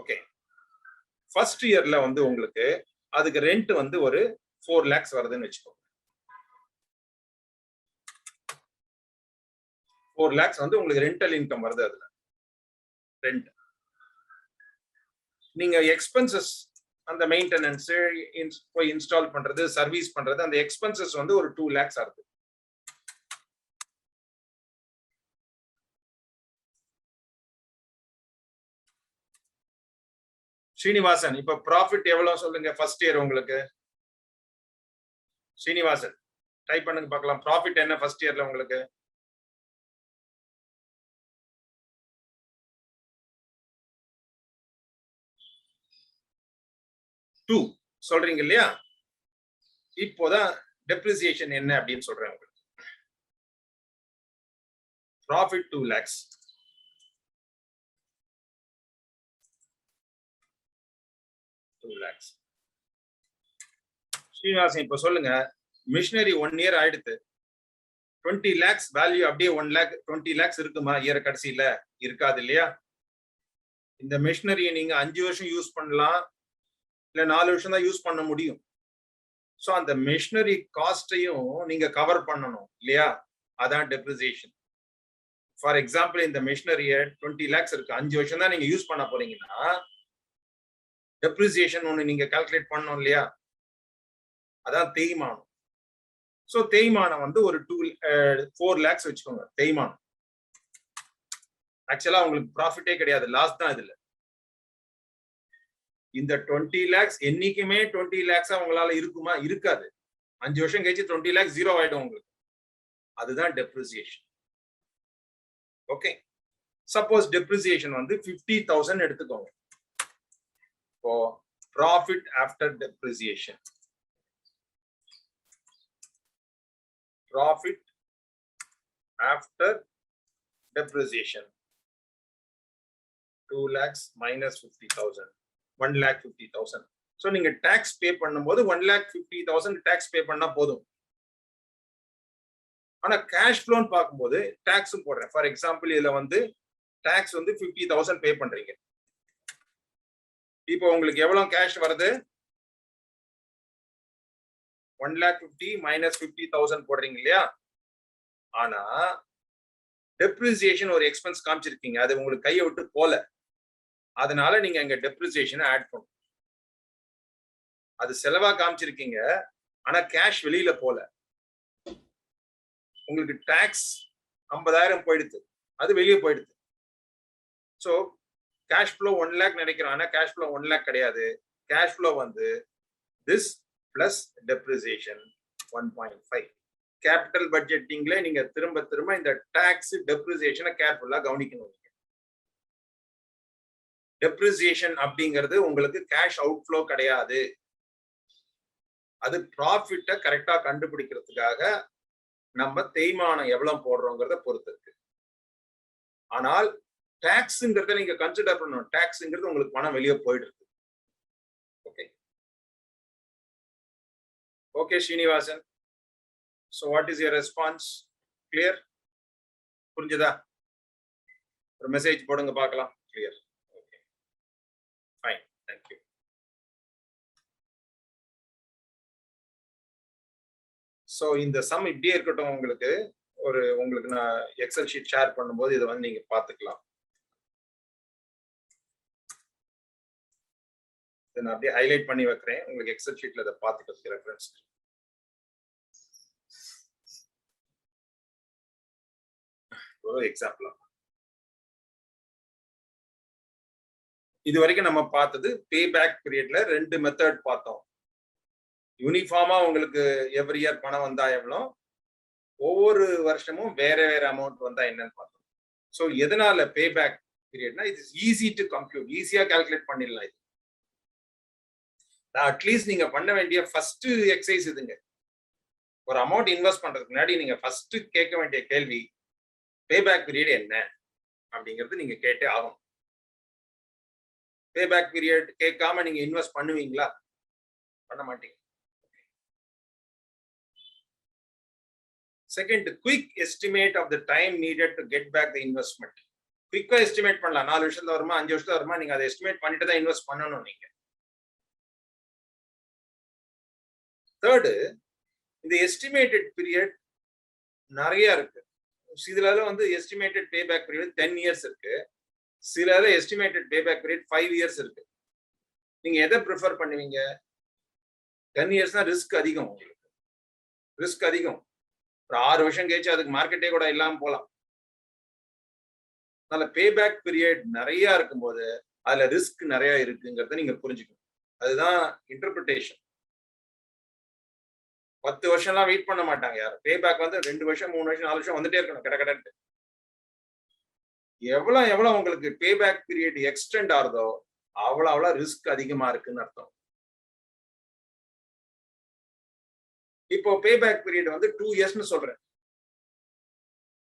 ஓகே, ஃபர்ஸ்ட் இயர்ல வந்து உங்களுக்கு அதுக்கு ரெண்ட் வந்து ஒரு 4 lakhs வருதுன்னு வச்சுக்கோங்க. 4 lakhs வந்து உங்களுக்கு ரெண்டல் இன்கம் வருது. அதுல ரெண்ட். நீங்க எக்ஸ்பென்சஸ், அந்த மெயின்டெனன்ஸ், போய் இன்ஸ்டால் பண்றது, சர்வீஸ் பண்றது, அந்த எக்ஸ்பென்சஸ் வந்து ஒரு 2 lakhs ஆகுது. ஸ்ரீனிவாசன், இப்ப ப்ராஃபிட் எவ்வளவு சொல்லுங்க ஃபர்ஸ்ட் இயர் உங்களுக்கு? ஸ்ரீனிவாசன் டைப் பண்ணுங்க பார்க்கலாம். ப்ராஃபிட் என்ன ஃபர்ஸ்ட் இயர்ல உங்களுக்கு? டூ சொல்றீங்க இல்லையா? இப்போதான் டெப்ரிசியேஷன் என்ன அப்படின்னு சொல்றேன் உங்களுக்கு. Profit 2 lakhs. ஸ்ரீனிவாசன் இப்ப சொல்லுங்க, மிஷினரி 1 year ஆயிடுத்து, 20 lakhs வேல்யூ அப்படியே 1 lakh 20 lakhs இருக்குமா இயர் கடைசியில? இருக்காது இல்லையா? இந்த மிஷினரியை நீங்க 5 வருஷம் யூஸ் பண்ணலாம், இல்ல 4 வருஷம் தான் யூஸ் பண்ண முடியும். சோ அந்த மிஷினரி காஸ்டையும் நீங்க கவர் பண்ணணும் இல்லையா? அதான் டெப்ரிசியேஷன். ஃபார் எக்ஸாம்பிள், இந்த மிஷினரிய 20 lakhs இருக்கு, 5 வருஷம் தான் நீங்க யூஸ் பண்ண போறீங்கன்னா டெப்ரிசியேஷன் ஒன்னு நீங்க கால்குலேட் பண்ணணும் இல்லையா? அதான் தேய்மானம். சோ தேய்மானம் வந்து ஒரு 4 lakhs வச்சுக்கோங்க. தேய்மானம் ஆக்சுவலா உங்களுக்கு ப்ராஃபிட்டே கிடையாது, லாஸ் தான் இதுல. இந்த 20 lakhs என்னைக்குமே 20 lakhs உங்களால இருக்குமா? இருக்காது. 5 வருஷம் கழிச்சு 20 lakhs ஜீரோ ஆயிடும் உங்களுக்கு. அதுதான் டெப்ரிசியேஷன். ஓகே, சப்போஸ் டெப்ரிசியேஷன் வந்து 50,000 எடுத்துக்கோங்க. இப்போ profit after depreciation, profit after depreciation 2 lakhs minus 50,000, 1,50,000. So நீங்க டாக்ஸ் பே பண்ணும்போது 1,50,000 டாக்ஸ் பே பண்ணா போதும். ஆனா கேஷ் ஃப்ளோன்னு பார்க்கும்போது டாக்ஸும் போடுறேன். ஃபார் எக்ஸாம்பிள், இதுல வந்து டாக்ஸ் வந்து 50,000 பே பண்றீங்க. இப்போ உங்களுக்கு எவ்வளவு கேஷ் வருது? 1,50,000 minus 50,000 போடுறீங்க இல்லையா? ஆனா டெப்ரிசியேஷன் ஒரு எக்ஸ்பென்ஸ் காமிச்சிருக்கீங்க, அது உங்களுக்கு கையை விட்டு போல. அதனால நீங்க அங்க டெப்ரிசியேஷனை ஆட் பண்ணணும். அது செலவா காமிச்சிருக்கீங்க, ஆனா கேஷ் வெளியில போல. உங்களுக்கு டாக்ஸ் 50,000 போயிடுது, அது வெளியே போயிடுது. சோ கேஷ் ஃப்ளோ 1 lakh நினைக்கிறோம், ஆனா கேஷ் ஃப்ளோ 1 lakh கிடையாது. கேஷ் ஃப்ளோ வந்து this plus depreciation 1.5. கேபிட்டல் பட்ஜெட்டிங்ல நீங்க திரும்ப திரும்ப இந்த டாக்ஸ் டெப்ரிசியேஷனை கேர்ஃபுல்லா கவனிக்கணும். டெப்ரிசியேஷன் அப்படிங்கிறது உங்களுக்கு கேஷ் அவுட்ஃப்ளோ கிடையாது. அது ப்ராஃபிட்டை கரெக்டா கண்டுபிடிக்கிறதுக்காக நம்ம தேய்மானம் எவ்வளவு போடுறோங்கிறத பொறுத்து இருக்கு. ஆனால் டாக்ஸ்ங்கிறத நீங்க கன்சிடர் பண்ணணும். டாக்ஸ்ங்கிறது உங்களுக்கு பணம் வெளியே போயிடுது. Okay okay Srinivasan, so what is your response? Clear? புரிஞ்சதா? ஒரு மெசேஜ் போடுங்க பார்க்கலாம். Clear? Okay, fine, thank you. So இந்த சம் இப்படியே இருக்கட்டும். உங்களுக்கு நான் எக்ஸல் ஷீட் ஷேர் பண்ணும்போது இதை வந்து நீங்க பாத்துக்கலாம். நான் அப்படியே ஹைலைட் பண்ணி வைக்கிறேன். உங்களுக்கு எக்ஸல் ஷீட்ல இதை பார்த்துட்டு ரெஃபரன்ஸ். ஒரு எக்ஸாம்பிள். இது வரைக்கும் நம்ம பார்த்தது பே பேக் பீரியட்ல 2 மெத்தட் பார்த்தோம். யூனிஃபார்மா உங்களுக்கு எவ்ரி இயர் பணம் வந்தா எவ்வளோ, ஒவ்வொரு வருஷமும் வேற வேற அமௌண்ட் வந்தா என்னன்னு பார்த்தோம். ஸோ எதனால பே பேக் பீரியட்னா இது ஈஸி டு கம்ப்யூட், ஈஸியா கால்குலேட் பண்ணிடலாம். இது அட்லீஸ்ட் நீங்க பண்ண வேண்டிய ஃபர்ஸ்ட் எக்ஸசைஸ் இதுங்க. ஒரு அமௌண்ட் இன்வெஸ்ட் பண்றதுக்கு முன்னாடி நீங்க ஃபர்ஸ்ட் கேட்க வேண்டிய கேள்வி பே பேக் பீரியட் என்ன அப்படிங்கிறது நீங்க கேட்டே ஆகும். பே பேக் பீரியட் கேட்காம நீங்க இன்வெஸ்ட் பண்ணுவீங்களா? பண்ண மாட்டீங்க. Second, quick estimate of the time needed to get back the investment. குயிக்கா எஸ்டிமேட் பண்ணலாம். 4 வருஷத்துல வருமா, 5 வருஷத்துல வருமா, நீங்க அதை எஸ்டிமேட் பண்ணிட்டு தான் இன்வெஸ்ட் பண்ணணும் நீங்க. தேர்டு, இந்த எஸ்டிமேட்டட் பீரியட் நிறைய இருக்கு. இதுல வந்து எஸ்டிமேட்டட் பே பேக் பீரியட் 10 இயர்ஸ் இருக்கு. சில எஸ்டிமேட்டட் பே பேக் பீரியட் 5 இயர்ஸ் இருக்கு. நீங்க எதை ப்ரிஃபர் பண்ணுவீங்க? 10 இயர்ஸ்னா ரிஸ்க் அதிகம். உங்களுக்கு ரிஸ்க் அதிகம். ஒரு 6 வருஷம் கழிச்சு அதுக்கு மார்க்கெட்டே கூட இல்லாம போலாம். அதனால பே பேக் பீரியட் நிறைய இருக்கும்போது அதுல ரிஸ்க் நிறைய இருக்குங்கிறத நீங்க புரிஞ்சுக்கணும். அதுதான் இன்டர்பிரிட்டேஷன். 10 வருஷம்லாம் வெயிட் பண்ண மாட்டாங்க யாரும். பே பேக் வந்து 2 வருஷம் 3 வருஷம் 4 வருஷம் வந்துட்டே இருக்கணும் கடகடன்ட்டு. எவ்வளவு உங்களுக்கு பே பேக் பீரியட் எக்ஸ்டெண்ட் ஆகுதோ அவ்வளவு ரிஸ்க் அதிகமா இருக்குன்னு அர்த்தம். இப்போ பே பேக் பீரியட் வந்து 2 இயர்ஸ்னு சொல்றேன்.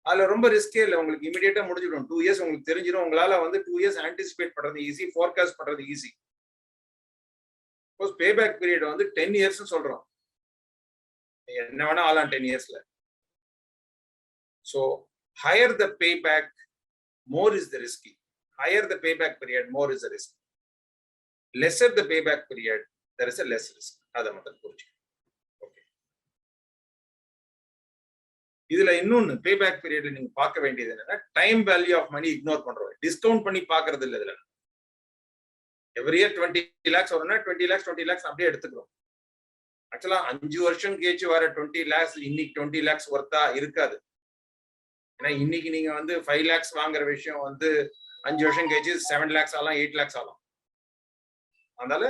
அதுல ரொம்ப ரிஸ்கே இல்லை. உங்களுக்கு இமிடியேட்டா முடிஞ்சிடும். 2 இயர்ஸ் உங்களுக்கு தெரிஞ்சிடும். உங்களால வந்து 2 இயர்ஸ் ஆன்டிசிபேட் பண்றது ஈஸி, ஃபோர்காஸ்ட் பண்றது ஈஸி. பே பேக் பீரியட் வந்து 10 இயர்ஸ் சொல்றோம். என்ன வேணா ஆகலாம் 10 இயர்ஸ்ல. So higher the pay back, more is the risky. Higher the payback period, more is the risk. Lesser the payback period, there is a less risk. அத மட்டும் புரிஞ்சுக்கணும். Okay. இதுல இன்னொன்னு பேபேக் பீரியட்ல நீங்க பார்க்க வேண்டியது என்னன்னா, time value of money ignore பண்றோம். டிஸ்கவுண்ட் பண்ணி பார்க்கறது இல்லை. இதுல எவ்ரி இயர் 20 lakhs வரும்னா 20 lakhs அப்படியே எடுத்துக்கிறோம். ஆக்சுவலா 5 வருஷம் கழிச்சு வர 20 lakhs இன்னைக்கு 20 lakhs ஒர்த்தா இருக்காது. ஏன்னா இன்னைக்கு நீங்க வந்து 5 lakhs வாங்குற விஷயம் வந்து 5 வருஷம் கழிச்சு 7 lakhs ஆகலாம், 8 lakhs ஆகலாம். அதனால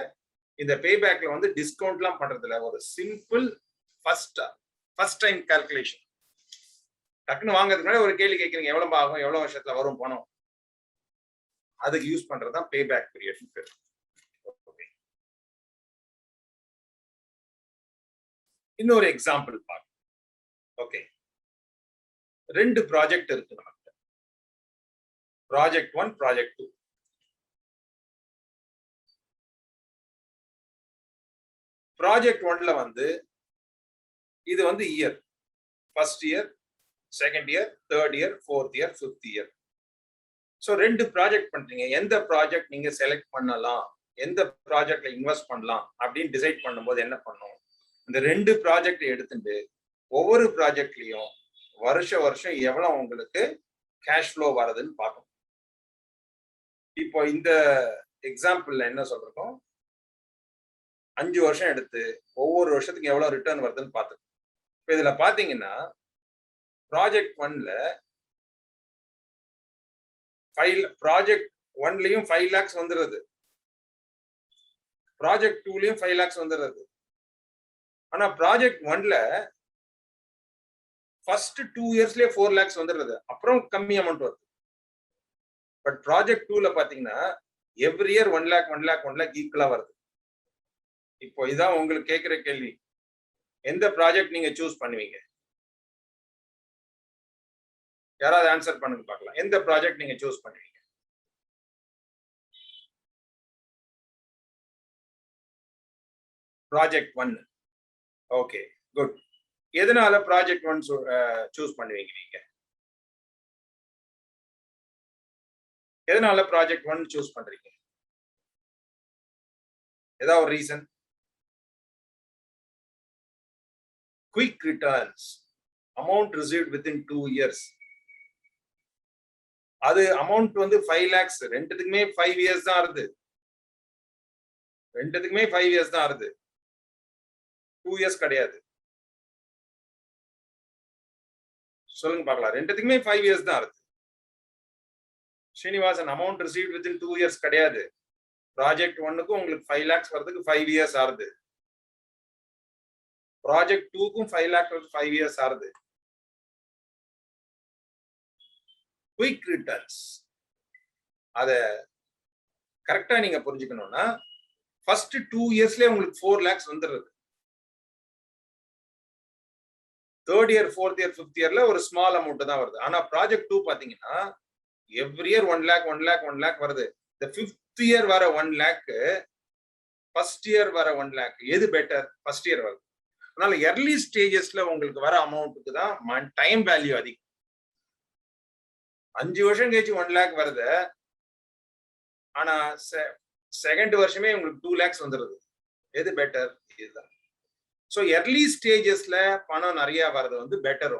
இந்த பேபேக்ல வந்து டிஸ்கவுண்ட்லாம் பண்றது இல்லை. ஒரு சிம்பிள் ஃபர்ஸ்ட் டைம் கால்குலேஷன். டக்குன்னு வாங்குறதுக்கு முன்னாடி ஒரு கேள்வி கேட்குறீங்க, எவ்வளவு ஆகும், எவ்வளவு வருஷத்துல வரும் பணம், அதுக்கு யூஸ் பண்றதுதான் பேபேக் பீரியட். இன்னொரு எக்ஸாம்பிள் பார்க்க. ஓகே, 2 ப்ராஜெக்ட் இருக்கு நமக்கு. Project 1, project 2. ப்ராஜெக்ட் 1ல வந்து இது வந்து year, first year, second year, third year, fourth year, fifth year. So 2 project பண்றீங்க. எந்த ப்ராஜெக்ட் நீங்க செலக்ட் பண்ணலாம், எந்த ப்ராஜெக்ட்ல இன்வெஸ்ட் பண்ணலாம் அப்படின்னு டிசைட் பண்ணும்போது என்ன பண்ணும், இந்த 2 ப்ராஜெக்ட் எடுத்துட்டு ஒவ்வொரு ப்ராஜெக்ட்லயும் வருஷம் எவ்வளவு உங்களுக்கு கேஷ் ஃப்ளோ வருதுன்னு பார்க்கணும். இப்போ இந்த எக்ஸாம்பிள்ல என்ன சொல்றோம், 5 வருஷம் எடுத்து ஒவ்வொரு வருஷத்துக்கு எவ்வளவு ரிட்டர்ன் வருதுன்னு பார்த்துக்கணும். இப்போ இதுல பாத்தீங்கன்னா ப்ராஜெக்ட் 1ல ப்ராஜெக்ட் 1லயும் 5 lakhs வந்துடுது, ப்ராஜெக்ட் 2லயும் 5 lakhs வந்துடுது. ஆனா ப்ராஜெக்ட் 1ல ஃபர்ஸ்ட் 2 இயர்ஸ்லயே 4 lakhs வந்துடுது, அப்புறம் கம்மி அமௌண்ட் வருது. பட் ப்ராஜெக்ட் 2ல பாத்தீங்கன்னா எவ்ரி இயர் 1 lakh ஈக்குவலா வருது. இப்போ இதான் உங்களுக்கு கேட்கிற கேள்வி, எந்த ப்ராஜெக்ட் நீங்க சூஸ் பண்ணுவீங்க? யாராவது ஆன்சர் பண்ணுங்க பார்க்கலாம். எந்த ப்ராஜெக்ட் நீங்க சூஸ் பண்ணுவீங்க? ப்ராஜெக்ட் 1. Okay, good. எதனால ப்ராஜெக்ட் 1 சூஸ் பண்ணுவீங்க நீங்க? எதனால ப்ராஜெக்ட் 1 சூஸ் பண்றீங்க? ஏதாவது ஒரு reason? Quick returns, amount received within 2 years. அது அமௌண்ட் வந்து 5 lakhs, ரெண்டுத்துக்குமே 5 years தான் ஆறுது. ரெண்டுத்துக்குமே 5 years தான் ஆறுது, 2 years கிடையாது. சொல்லுங்க பார்க்கலாம், ரெண்டுத்துக்குமே 5 years தான் ஆறுது. Srinivasan, amount received within 2 years கிடையாது. ப்ராஜெக்ட் 1க்கும் உங்களுக்கு 5 lakhs வரதுக்கு 5 years ஆறுது. ப்ராஜெக்ட் 2க்கும் 5 lakhs 5 years ஆறுது. குயிக் ரிட்டர்ன்ஸ் அத கரெக்டா நீங்க புரிஞ்சுக்கணும்னா, ஃபர்ஸ்ட் 2 yearsலயே உங்களுக்கு 4 lakhs வந்துருது. 3rd year, 4th year, 5th yearல ஒரு ஸ்மால் அமௌண்ட் தான் வருது. ஆனா ப்ராஜெக்ட் 2 பாத்தீங்கன்னா every year 1 lakh 1 lakh 1 lakh வருது. இந்த 5th year வர 1 lakh, ஃபர்ஸ்ட் இயர் வர 1 lakh, எது பெட்டர்? ஃபர்ஸ்ட் இயர் வருது. அதனால early stagesல உங்களுக்கு வர அமௌண்ட்டுக்கு தான் டைம் வேல்யூ அதிகம். 5 வருஷம் கழிச்சு 1 lakh வருது, ஆனா செகண்ட் வருஷமே உங்களுக்கு 2 lakhs வந்துருது. எது பெட்டர்? இதுதான். சோ early stagesல பணம் நிறைய வரது வந்து better.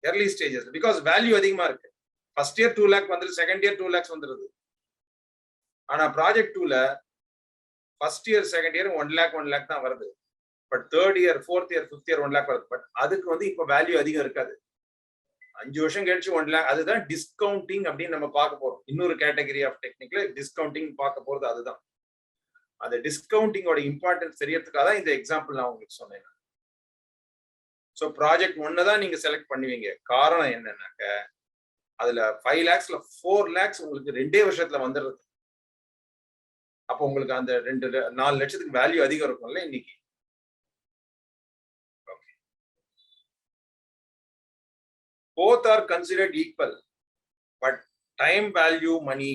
early stages because value அதிகமா இருக்கு. ஃபர்ஸ்ட் இயர் 2 lakh வந்துருது, செகண்ட் இயர் 2 lakhs வந்துருது. ஆனா ப்ராஜெக்ட் 2ல first year second year 1 lakh தான் வருது. But 3rd year, 4th year, 5th year 1 lakh வருது. பட் அதுக்கு வந்து இப்ப வேல்யூ அதிகம் இருக்காது. 5 வருஷம் கழிச்சு 1 lakh, அதுதான் டிஸ்கவுண்டிங் அப்படின்னு நம்ம பார்க்க போறோம். இன்னொரு கேட்டகரி ஆஃப் டெக்னிக்ல டிஸ்கவுண்டிங் பார்க்க போறது அதுதான். அந்த டிஸ்கவுண்டிங்கோட இம்பார்ட்டன்ஸ் தெரியறதுக்காக தான் இந்த எக்ஸாம்பிள் நான் உங்களுக்கு சொன்னேன். ஸோ ப்ராஜெக்ட் 1 தான் நீங்க செலக்ட் பண்ணுவீங்க. காரணம் என்னன்னாக்க அதுல 5 lakhsல 4 lakhs உங்களுக்கு 2 வருஷத்துல வந்துடுறது. அப்போ உங்களுக்கு அந்த 4 லட்சத்துக்கு வேல்யூ அதிகம் இருக்கும்ல இன்னைக்கு. Both are considered equal, but time value money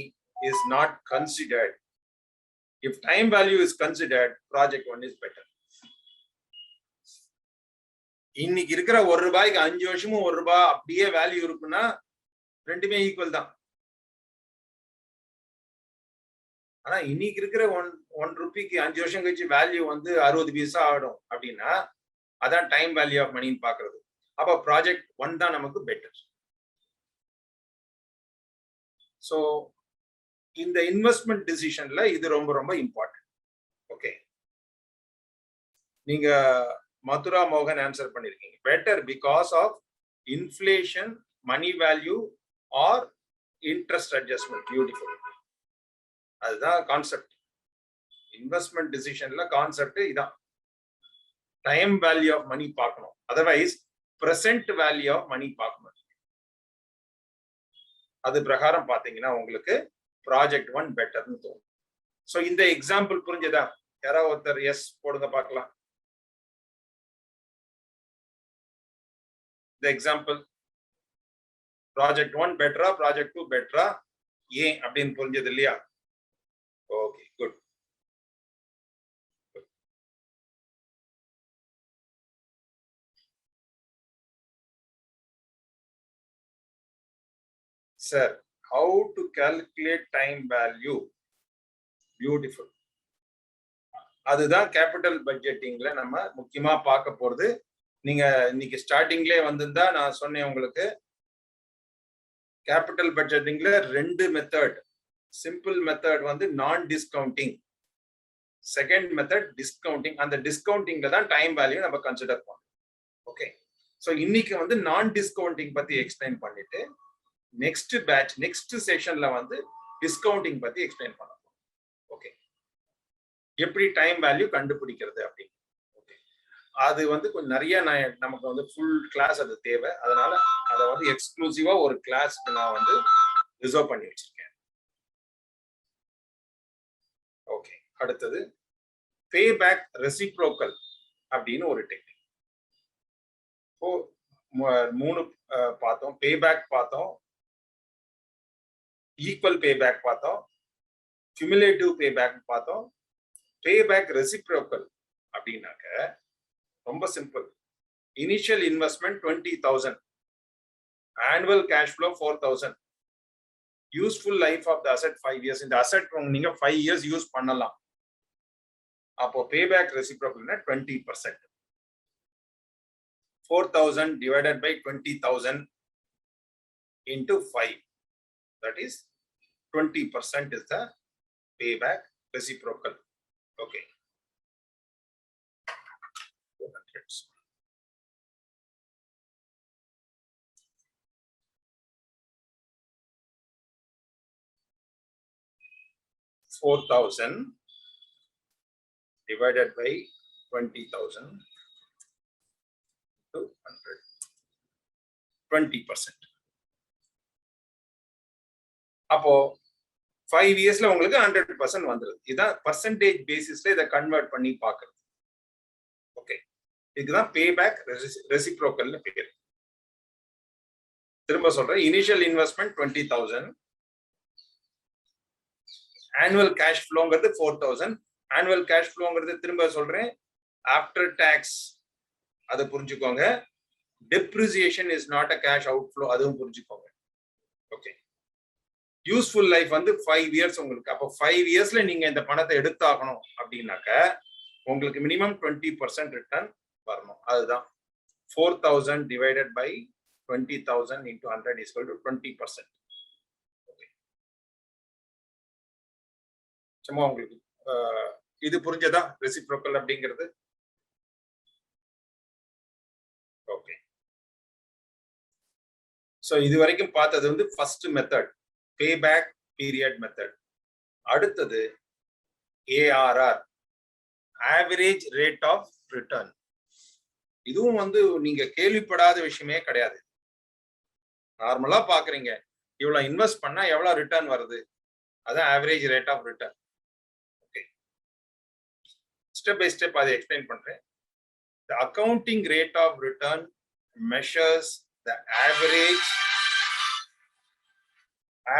is not considered. If time value is considered, project 1 is better. இன்னைக்கு இருக்கிற 1 ரூபாய்க்கு 5 வருஷமும் 1 ரூபாய் அப்படியே வேல்யூ இருக்குன்னா ரெண்டுமே ஈக்குவல் தான். ஆனா இன்னைக்கு இருக்கிற 1 ரூபாய்க்கு 5 வருஷம் கழிச்சு வேல்யூ வந்து 60 பைசா ஆகிடும் அப்படின்னா அதான் டைம் வேல்யூ ஆஃப் மணின்னு பாக்குறது. அப்ப ப்ராஜெக்ட் 1 தான் நமக்கு பெட்டர். சோ இந்த இன்வெஸ்ட்மெண்ட் டிசிஷன்ல இது ரொம்ப ரொம்ப இம்பார்ட்டன்ட். ஓகே, நீங்க மதுரா மோகன் ஆன்சர் பண்ணிருக்கீங்க. Better because of inflation, money value or interest adjustment. Beautiful. அதுதான் கான்செப்ட். இன்வெஸ்ட்மெண்ட் டிசிஷன்ல கான்செப்ட் இதான். டைம் வேல்யூ ஆஃப் மணி பார்க்கணும், otherwise present value of money பார்க்கணும். அது பிரகாரம் பாத்தீங்கன்னா உங்களுக்கு ப்ராஜெக்ட் 1 பெட்டர்னு தோணும். சோ இந்த எக்ஸாம்பிள் புரிஞ்சதா? யாராவது ஒருத்தர் எஸ் போடுங்க பார்க்கலாம். இந்த எக்ஸாம்பிள் ப்ராஜெக்ட் 1 பெட்டரா, ப்ராஜெக்ட் 2 பெட்டரா, ஏன் அப்படின்னு புரிஞ்சது இல்லையா? Okay, good. Sir, how to calculate time value? Beautiful. அதுதான் கேபிட்டல் பட்ஜெட்டிங்ல நம்ம முக்கியமா பார்க்க போறது. நீங்க இன்னைக்கு ஸ்டார்டிங்லயே வந்திருந்தா நான் சொன்னேன் உங்களுக்கு, கேபிட்டல் பட்ஜெட்டிங்ல 2 மெத்தட். சிம்பிள் மெத்தட் வந்து non discounting, second method discounting. அந்த டிஸ்கவுண்டிங்ல தான் டைம் வேல்யூ நம்ம கன்சிடர் பண்ணோம். ஓகே, ஸோ இன்னைக்கு வந்து நான் டிஸ்கவுண்டிங் பத்தி எக்ஸ்பிளைன் பண்ணிட்டு நெக்ஸ்ட் பேட்ச், நெக்ஸ்ட் செஷன்ல வந்து டிஸ்கவுண்டிங் பத்தி எக்ஸ்பிளைன் பண்ண போறோம். ஓகே, எப்படி டைம் வேல்யூ கண்டுபிடிக்கிறது அப்படின்னு. ஓகே, அது வந்து கொஞ்சம் நிறைய நமக்கு வந்து ஃபுல் கிளாஸ் அது தேவை. அதனால அதை வந்து எக்ஸ்க்ளூசிவா ஒரு கிளாஸ்க்கு நான் வந்து ரிசர்வ் பண்ணி வச்சிருக்கேன். ஓகே, அடுத்தது பே பேக் ரெசிப்ரோக்கல் அப்படின்னு ஒரு டெக்னிக். இப்போ 3 பார்த்தோம். பே பேக் பார்த்தோம், ஈக்குவல் பே பேக் பார்த்தோம், கியூமுலேட்டிவ் பே பேக் பார்த்தோம். பே பேக் ரெசிப்ரோக்கல் அப்படின்னாக்க ரொம்ப simple. Initial investment 20,000, annual cash flow 4,000, useful life of the asset 5 years. இந்த அசெட் நீங்க 5 years யூஸ் பண்ணலாம். அப்போ payback reciprocal 20%. 4,000 divided by 20,000 into 5. That is 20% is the payback reciprocal. Okay. 4,000 divided by 20,000 to 100. 20%. அப்போ 5 இயர்ஸ்ல உங்களுக்கு 100% வந்துருது. இதான் பர்சன்டேஜ் பேசிஸ்ல இதை கன்வெர்ட் பண்ணி பார்க்கிறது. ஓகே, இதுதான் பேபேக் ரெசிப்ரோக்கல்னு பேர். திரும்ப சொல்றேன், இனிஷியல் இன்வெஸ்ட்மெண்ட் 20,000, ஆனுவல் கேஷ் ஃப்ளோங்கிறது 4,000. ஆனுவல் கேஷ் ஃப்ளோங்கிறது திரும்ப சொல்றேன், ஆஃப்டர் டாக்ஸ். அதை புரிஞ்சுக்கோங்க. Depreciation is not a cash out flow, அதுவும் புரிஞ்சுக்கோங்க. ஓகே, யூஸ்ஃபுல் லைஃப் வந்து 5 இயர்ஸ் உங்களுக்கு. அப்போ 5 இயர்ஸ்ல நீங்க இந்த பணத்தை எடுத்தாகணும் அப்படின்னாக்க உங்களுக்கு மினிமம் 20% ரிட்டர்ன் வரணும். அதுதான் 4,000 divided by 20,000 into 100 is equal to 20%. Okay, சும்மா உங்களுக்கு இது புரிஞ்சதா ரெசிப்ரோக்கல் அப்படிங்கிறது? ஓகே, சோ இது வரைக்கும் பார்த்தது வந்து first method, payback period method. அடுத்தது ARR, average rate of return. இதுவும் வந்து நீங்க கேள்விப்படாத விஷயமே கிடையாது. நார்மலா பாக்குறீங்க, இவ்வளவு இன்வெஸ்ட் பண்ணா எவ்வளவு ரிட்டர்ன் வருது, அதான் average rate of return. Okay, step by step அதை எக்ஸ்பிளைன் பண்றேன். The accounting rate of return measures the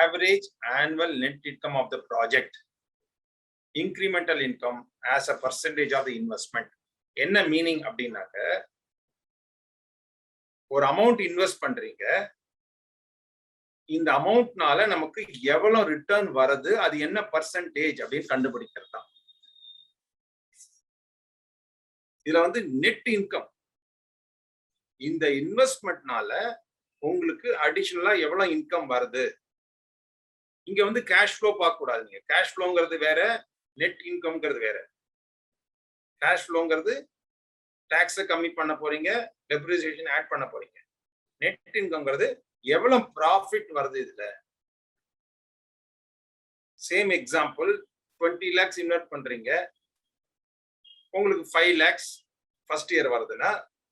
average annual net income of the project, incremental income as a percentage of the investment. என்ன meaning அப்படின்னாக்க, ஒரு amount invest பண்றீங்க, இந்த அமௌண்ட்னால நமக்கு எவ்வளவு return வருது, அது என்ன பர்சன்டேஜ் அப்படின்னு கண்டுபிடிக்கிறது தான். இதுல வந்து நெட் இன்கம், இந்த இன்வெஸ்ட்மெண்ட்னால உங்களுக்கு அடிஷனலா எவ்வளவு இன்கம் வருது. இங்க வந்து கேஷ் ஃப்ளோ பார்க்க கூடாது. நீங்க கேஷ் ஃப்ளோங்கிறது வேற, நெட் இன்கம்ங்கிறது வேற. கேஷ் ஃப்ளோங்கிறது டாக்ஸை கம்மி பண்ண போறீங்க, டெப்ரிசியேஷன் ஆட் பண்ண போறீங்க. நெட் இன்கம்ங்கிறது எவ்வளவு ப்ராஃபிட் வருது. இதுல சேம் எக்ஸாம்பிள், 20 lakhs இன்வெஸ்ட் பண்றீங்க, உங்களுக்கு 5 lakhs ஃபர்ஸ்ட் இயர் வருதுன்னா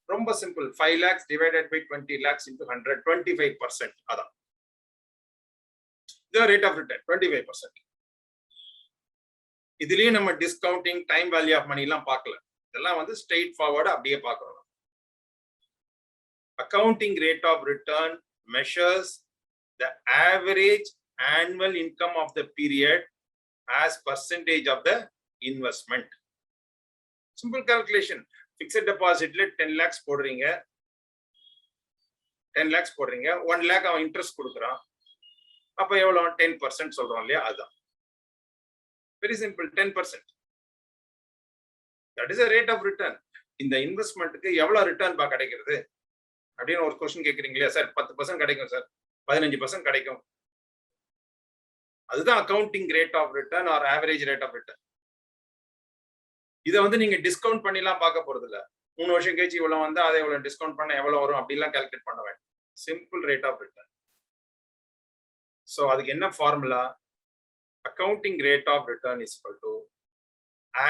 ரொம்ப simple, 5 lakhs divided by 20 lakhs into 100, 25%. அதான் the rate of return, 25%. இதுலயும் நம்ம discounting, time value of money எல்லாம் பார்க்கல. இதெல்லாம் வந்து ஸ்ட்ரெயிட் ஃபார்வர்ட் அப்படியே பார்க்கணும். Accounting rate of return measures the average annual income of the period as percentage of the investment. Simple calculation. Fixed deposit 10 lakhs போடுறீங்க, 10 lakhs போடுறீங்க, 1 lakh அவன் interest கொடுக்குறான். அப்ப எவ்வளவு? 10% சொல்றோம் இல்லையா? அதுதான் very simple, 10%. That is a rate of return. இந்த இன்வெஸ்ட்மெண்ட்டுக்கு எவ்வளவு ரிட்டர்ன் பா கிடைக்கிறது அப்படின்னு ஒரு क्वेश्चन கேக்குறீங்க இல்லையா? சார் 10% கிடைக்கும் சார், 15% கிடைக்கும். அதுதான் accounting rate of return or average rate of return. இதை வந்து நீங்க டிஸ்கவுண்ட் பண்ணிலாம் பார்க்க போறது இல்ல. 3 வருஷம் கழிச்சு இவ்வளவு வந்தா அதை எவ்வளவு டிஸ்கவுண்ட் பண்ண எவ்வளவு வரும் அப்படிலாம் கால்குலேட் பண்ண வேண்டாம். Simple rate of return. So அதுக்கு என்ன formula? accounting rate of return is equal to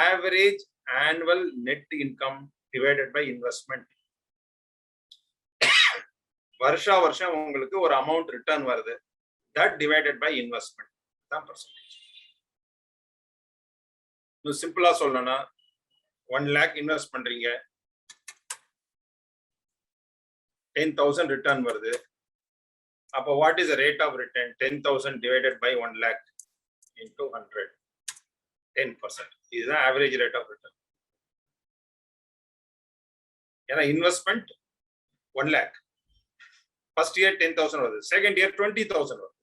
average annual net income divided by investment. வருஷா வருஷம் உங்களுக்கு ஒரு அமௌண்ட் ரிட்டர்ன் வருது, that divided by investment தான் பர்சன்டேஜ். இன்னும் சிம்பிளா சொல்லணும்னா 1 lakh இன்வெஸ்ட் பண்றீங்க, 10,000 ரிட்டர்ன் வருது. அப்போ what is the rate of return? 10,000 divided by 1 lakh into 100, 10%. இதுதான் ஆவரேஜ் ரேட் ஆஃப் ரிட்டர்ன். ஏன்னா இன்வெஸ்ட்மெண்ட் 1 lakh, ஃபர்ஸ்ட் இயர் 10,000 வருது, செகண்ட் இயர் 20,000 வருது.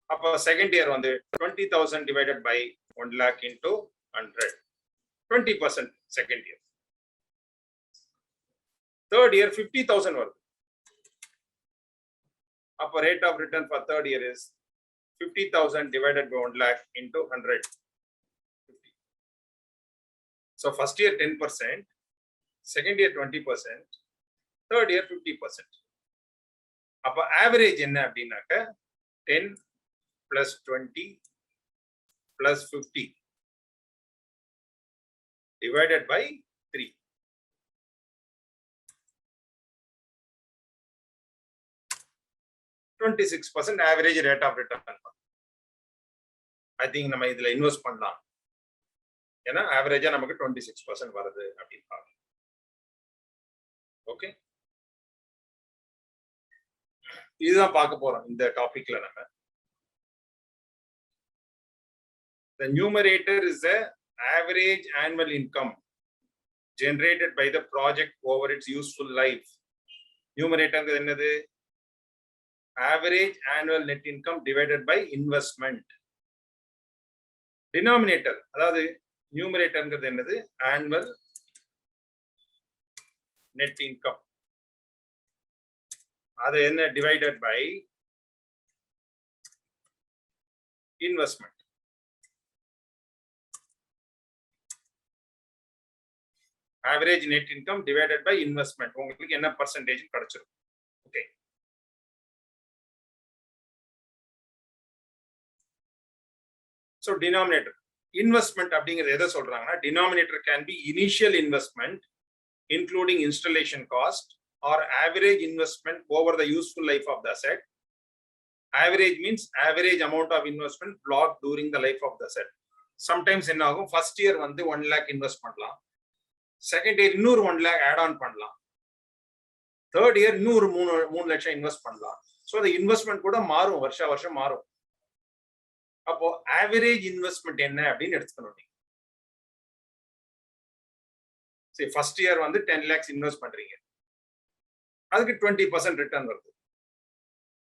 அப்போ செகண்ட் இயர் வந்து 20,000 divided by 1 lakh into 100. 20% second year. Third year 50,000 வருது. அப்ப rate of return for third year is 50,000 divided by 1 lakh into 100. So first year 10%, second year 20%, third year 50%. அப்ப average என்ன அப்படின்னாக்க 10 plus 20 plus 50 divided by 3. %26 average rate of return. I think நம்ம இதுல invest பண்ணலாம். ஏன்னா ஆவரேஜா நமக்கு 26% வருது அப்படின்னு பாருங்க. ஓகே, இதுதான் பார்க்க போறோம் இந்த டாபிக்ல நம்ம. The numerator is the average annual income generated by the project over its useful life. Numerator என்னது? Average annual net income divided by investment. Denominator அதாவது numerator என்னது? Annual net income. அது என்ன? Divided by investment. Average net income divided by investment. உங்களுக்கு என்ன percentage கிடைச்சிரும்? Okay, so denominator investment அப்படிங்கிறது எதை சொல்றாங்கன்னா, denominator can be initial investment including installation cost or average investment over the useful life of the asset. Average means average amount of investment blocked during the life of the asset. Sometimes என்ன ஆகும், first year வந்து 1 lakh invest பண்ணலாம், second year இன்னொரு 1 lakh add on பண்ணலாம், third year இன்னொரு 3 லட்சம் invest பண்ணலாம். So அந்த இன்வெஸ்ட்மெண்ட் கூட மாறும், வருஷம் மாறும். அப்போ ஆவரேஜ் இன்வெஸ்ட்மெண்ட் என்ன அப்படின்னு எடுத்துக்கணும் நீங்க. சரி, ஃபர்ஸ்ட் இயர் வந்து 10 lakhs இன்வெஸ்ட் பண்றீங்க, அதுக்கு 20% ரிட்டர்ன் வருது.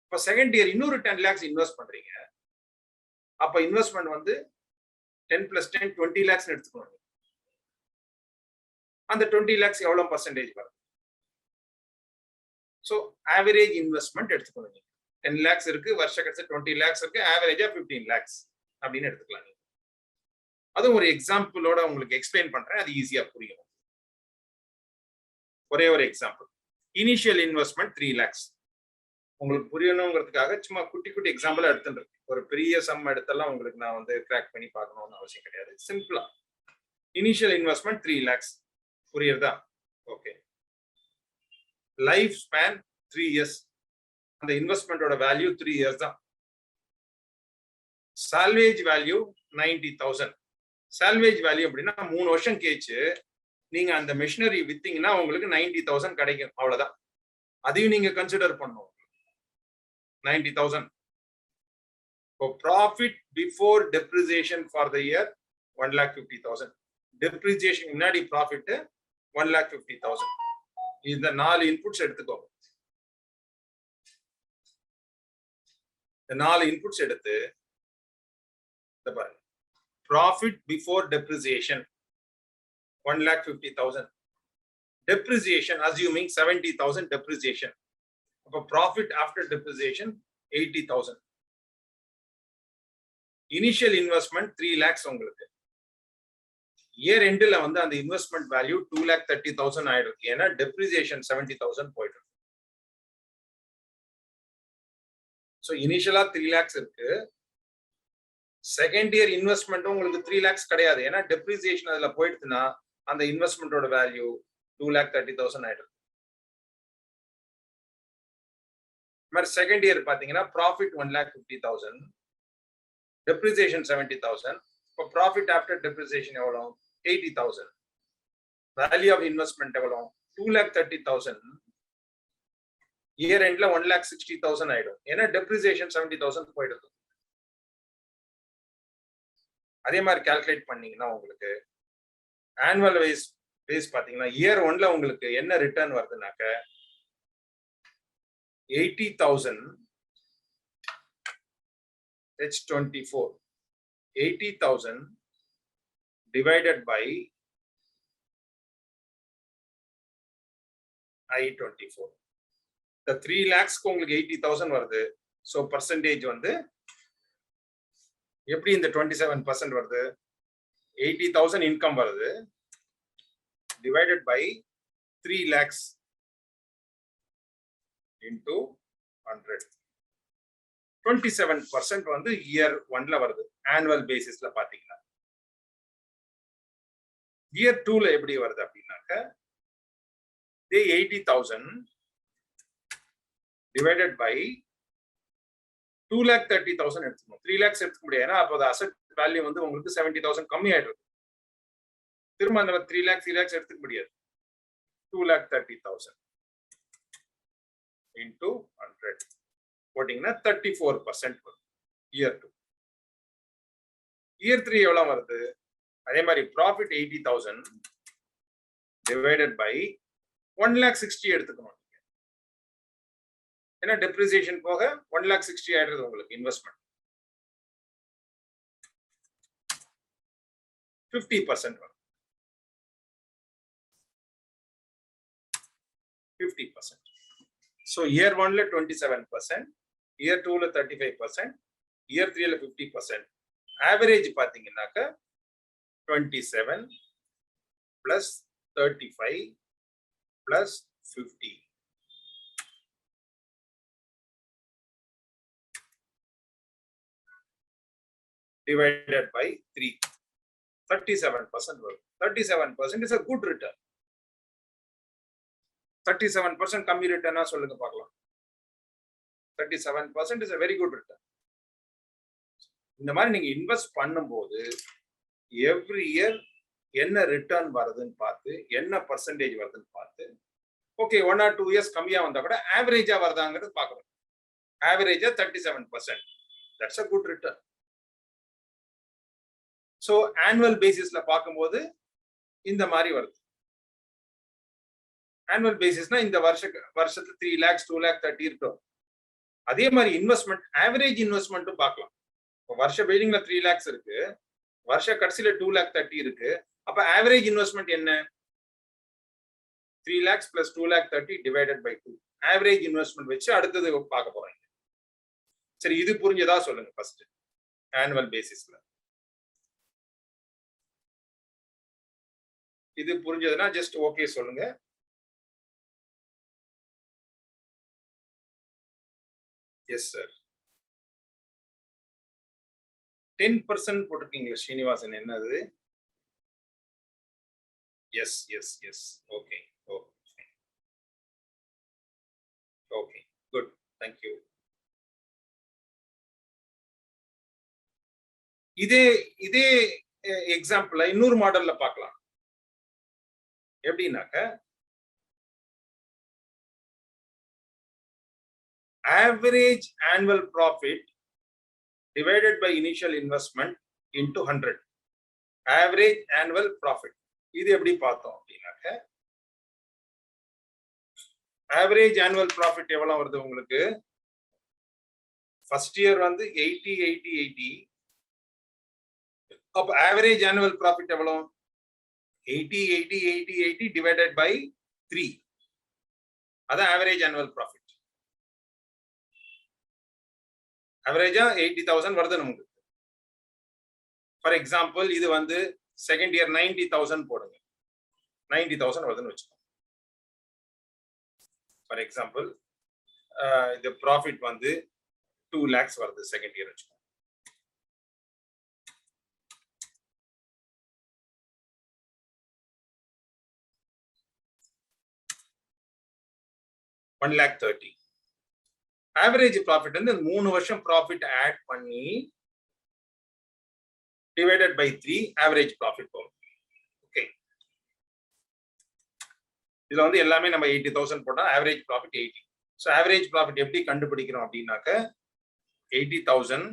இப்போ செகண்ட் இயர் இன்னொரு 10 lakhs இன்வெஸ்ட் பண்றீங்க, அப்ப இன்வெஸ்ட்மெண்ட் வந்து 10 + 10 20 lakhs எடுத்துக்கணும். அந்த 20 lakhs எவ்வளவு பர்சன்டேஜ் வருது? ஸோ ஆவரேஜ் இன்வெஸ்ட்மெண்ட் எடுத்துக்கணும். 10 lakhs இருக்கு, வருஷ கடைசி 20 lakhs இருக்கு, ஆவரேஜா 15 lakhs அப்படின்னு எடுத்துக்கலாம். அதுவும் ஒரு எக்ஸாம்பிளோட உங்களுக்கு எக்ஸ்பிளைன் பண்றேன், அது ஈஸியா புரியும். ஒரே ஒரு எக்ஸாம்பிள், இனிஷியல் இன்வெஸ்ட்மெண்ட் 3 lakhs. உங்களுக்கு புரியணுங்கிறதுக்காக சும்மா குட்டி குட்டி எக்ஸாம்பிள் எடுத்துருக்கு. ஒரு பெரிய சம் எடுத்தெல்லாம் உங்களுக்கு நான் வந்து கிராக் பண்ணி பார்க்கணும்னு அவசியம் கிடையாது. சிம்பிளா இனிஷியல் இன்வெஸ்ட்மெண்ட் 3 lakhs. புரியுறதா? ஓகே. Life span 3 years. அந்த இன்வெஸ்ட்மெண்டோட வேல்யூ 3 years தான். Salvage value 90,000. சால்வேஜ் வேல்யூ அப்படின்னா 3 வருஷம் கேச்சு நீங்க அந்த மெஷினரி வித்தீங்கன்னா உங்களுக்கு 90,000 கிடைக்கும், அவ்வளவுதான். அதையும் நீங்க கன்சிடர் பண்ணும். 90,000. Profit before depreciation for the year 1,50,000. Depreciation முன்னாடி ப்ராஃபிட் 1,50,000. இந்த 4 இன்புட்ஸ் எடுத்துக்கோங்க. இந்த 4 இன்புட்ஸ் எடுத்து பாருங்க. Profit before depreciation 1,50,000. depreciation assuming 70,000 depreciation. அப்ப profit after depreciation 80,000. initial investment 3 lakhs உங்களுக்கு. இயர் எண்ட்ல வந்து அந்த இன்வெஸ்ட்மெண்ட் வேல்யூ 2,30,000 ஆயிடும். ஏன்னா depreciation 70,000 போயிடும். சோ இனிஷியலா 3 lakhs இருக்கு. செகண்ட் இயர் இன்வெஸ்ட்மெண்ட் உங்களுக்கு 3 lakhs கிடையாது. ஏன்னா depreciation அதுல போயிடுச்சுன்னா அந்த இன்வெஸ்ட்மெண்டோட வேல்யூ 2,30,000 ஆயிடும். மாதிரி செகண்ட் இயர் பாத்தீங்கன்னா ப்ராஃபிட் 1,50,000, டெப்ரிசியேஷன் 70,000. இப்போ ப்ராஃபிட் ஆஃப்டர் டெப்ரிசியேஷன் எவ்வளவு? 80,000. வேல்யூ ஆஃப் இன்வெஸ்ட்மெண்ட் எவ்வளவு? 2,30,000. இயர் எண்ட்ல 1,60,000 ஆயிடும். ஏன்னா டெப்ரிசியேஷன் 70,000 போயிடுது. அதே மாதிரி கால்குலேட் பண்ணீங்கன்னா உங்களுக்கு ஆனுவல் வைஸ் பாத்தீங்கன்னா இயர் 1ல உங்களுக்கு என்ன return வருதுனாக்க 80,000 H24 80,000 divided by I-24. The 3 lakhs உங்களுக்கு 80,000 வருது. So percentage வந்து எப்படி இந்த 27% வருது? 80,000 income வருது divided by 3 lakhs into 100. 27% வந்து year 1ல வருது. annual basisல பாத்தீங்கன்னா. year 2ல எப்படி வருது அப்படின்னாக்க 80,000 divided by 2,30,000 எடுத்துக்கணும். 3 lakhs எடுத்துக்க முடியாது. ஏன்னா அப்போ அசெட் வேல்யூ வந்து உங்களுக்கு 70,000 கம்மி ஆயிடுது. திரும்ப அந்த 3 lakhs எடுத்துக்க முடியாது. 2,30,000 into 100 போட்டீங்கன்னா 34% வரும் year 2. year 3 எவ்வளவு வருது? அதே மாதிரி profit 80,000 divided by 1,60,000 எடுத்துக்கணும். ஏன்னா depreciation போக 1,60,000 ஆயிடுது உங்களுக்கு இன்வெஸ்ட்மெண்ட். 50% வரும். 50%. So year 1ல 27%, year 2ல 35%, year 3ல 50%. Average பாத்தீங்கன்னாக்க 27 plus 35 plus 50. Divided by 3. 37% வரும். 37% is a good return. 37% கம்மி ரிட்டர்னா சொல்லுங்க பார்க்கலாம். 37% is a very good return. இந்த மாதிரி நீங்க இன்வெஸ்ட் பண்ணும்போது எவ்ரி இயர் என்ன ரிட்டர்ன் வருதுன்னு பார்த்து என்ன பர்சன்டேஜ் வருதுன்னு பார்த்து ஓகே 1 or 2 years கம்மியா வந்தா கூட ஆவரேஜா வருதாங்கிறது பார்க்கணும். ஆவரேஜா 37%. That's a good return. So annual பேசிஸ்ல பார்க்கும்போது இந்த மாதிரி வருது. ஆனுவல் பேசிஸ்னா இந்த வருஷத்துல 3 lakhs 2 lakh 30 இருக்கும். அதே மாதிரி இன்வெஸ்ட்மெண்ட் ஆவரேஜ் இன்வெஸ்ட்மெண்ட்டும் பார்க்கலாம். இப்போ வருஷ பில்டிங்ல 3 lakhs இருக்கு, வருஷ கடைசியில 2 lakh 30 இருக்கு. அப்ப ஆவரேஜ் இன்வெஸ்ட்மெண்ட் என்ன? 3 lakhs plus 2 lakh 30 divided by 2. Average investment வச்சு அடுத்தது பார்க்க போறோம். சரி, இது புரிஞ்சதா சொல்லுங்க ஃபர்ஸ்ட். ஆனுவல் பேசிஸ்ல இது புரிஞ்சதுன்னா ஜஸ்ட் ஓகே சொல்லுங்க. Yes sir. 10% போட்டிருக்கீங்களா ஸ்ரீனிவாசன்? என்னது? Yes yes yes. Okay okay okay good, thank you. இதே எக்ஸாம்பிள் இன்னொரு மாடல்ல பார்க்கலாம். எப்படின்னாக்க average annual profit divided by initial investment into 100. Average annual profit. இது எப்படி பார்த்தோம் அப்படின்னாக்க average annual profit எவ்வளவு வருது உங்களுக்கு? ஃபர்ஸ்ட் இயர் வந்து 80 80 80. அப்ப average annual profit எவ்வளவு? 80 80 80 80 divided by 3. அதான் average annual profit. அவரேஜா 80,000 வருது நமக்கு. ஃபார் எக்ஸாம்பிள் இது வந்து செகண்ட் இயர் 90,000 போடுங்க. 90,000 வருதுன்னு வச்சுக்கோங்க. ஃபார் எக்ஸாம்பிள் இந்த ப்ராஃபிட் வந்து 2 lakhs வருது செகண்ட் இயர் வச்சுக்கோங்க. $1,30,000. ஆவரேஜ் ப்ராஃபிட் வந்து 3 வருஷம் ப்ராஃபிட் ஆட் பண்ணி டிவைடட் பை 3 ஆவரேஜ் ப்ராஃபிட் போகும். ஓகே, இதுல வந்து எல்லாமே நம்ம 80,000 போட்டா average profit 80. So average profit எப்படி கண்டுபிடிக்கிறோம் அப்படின்னாக்க 80,000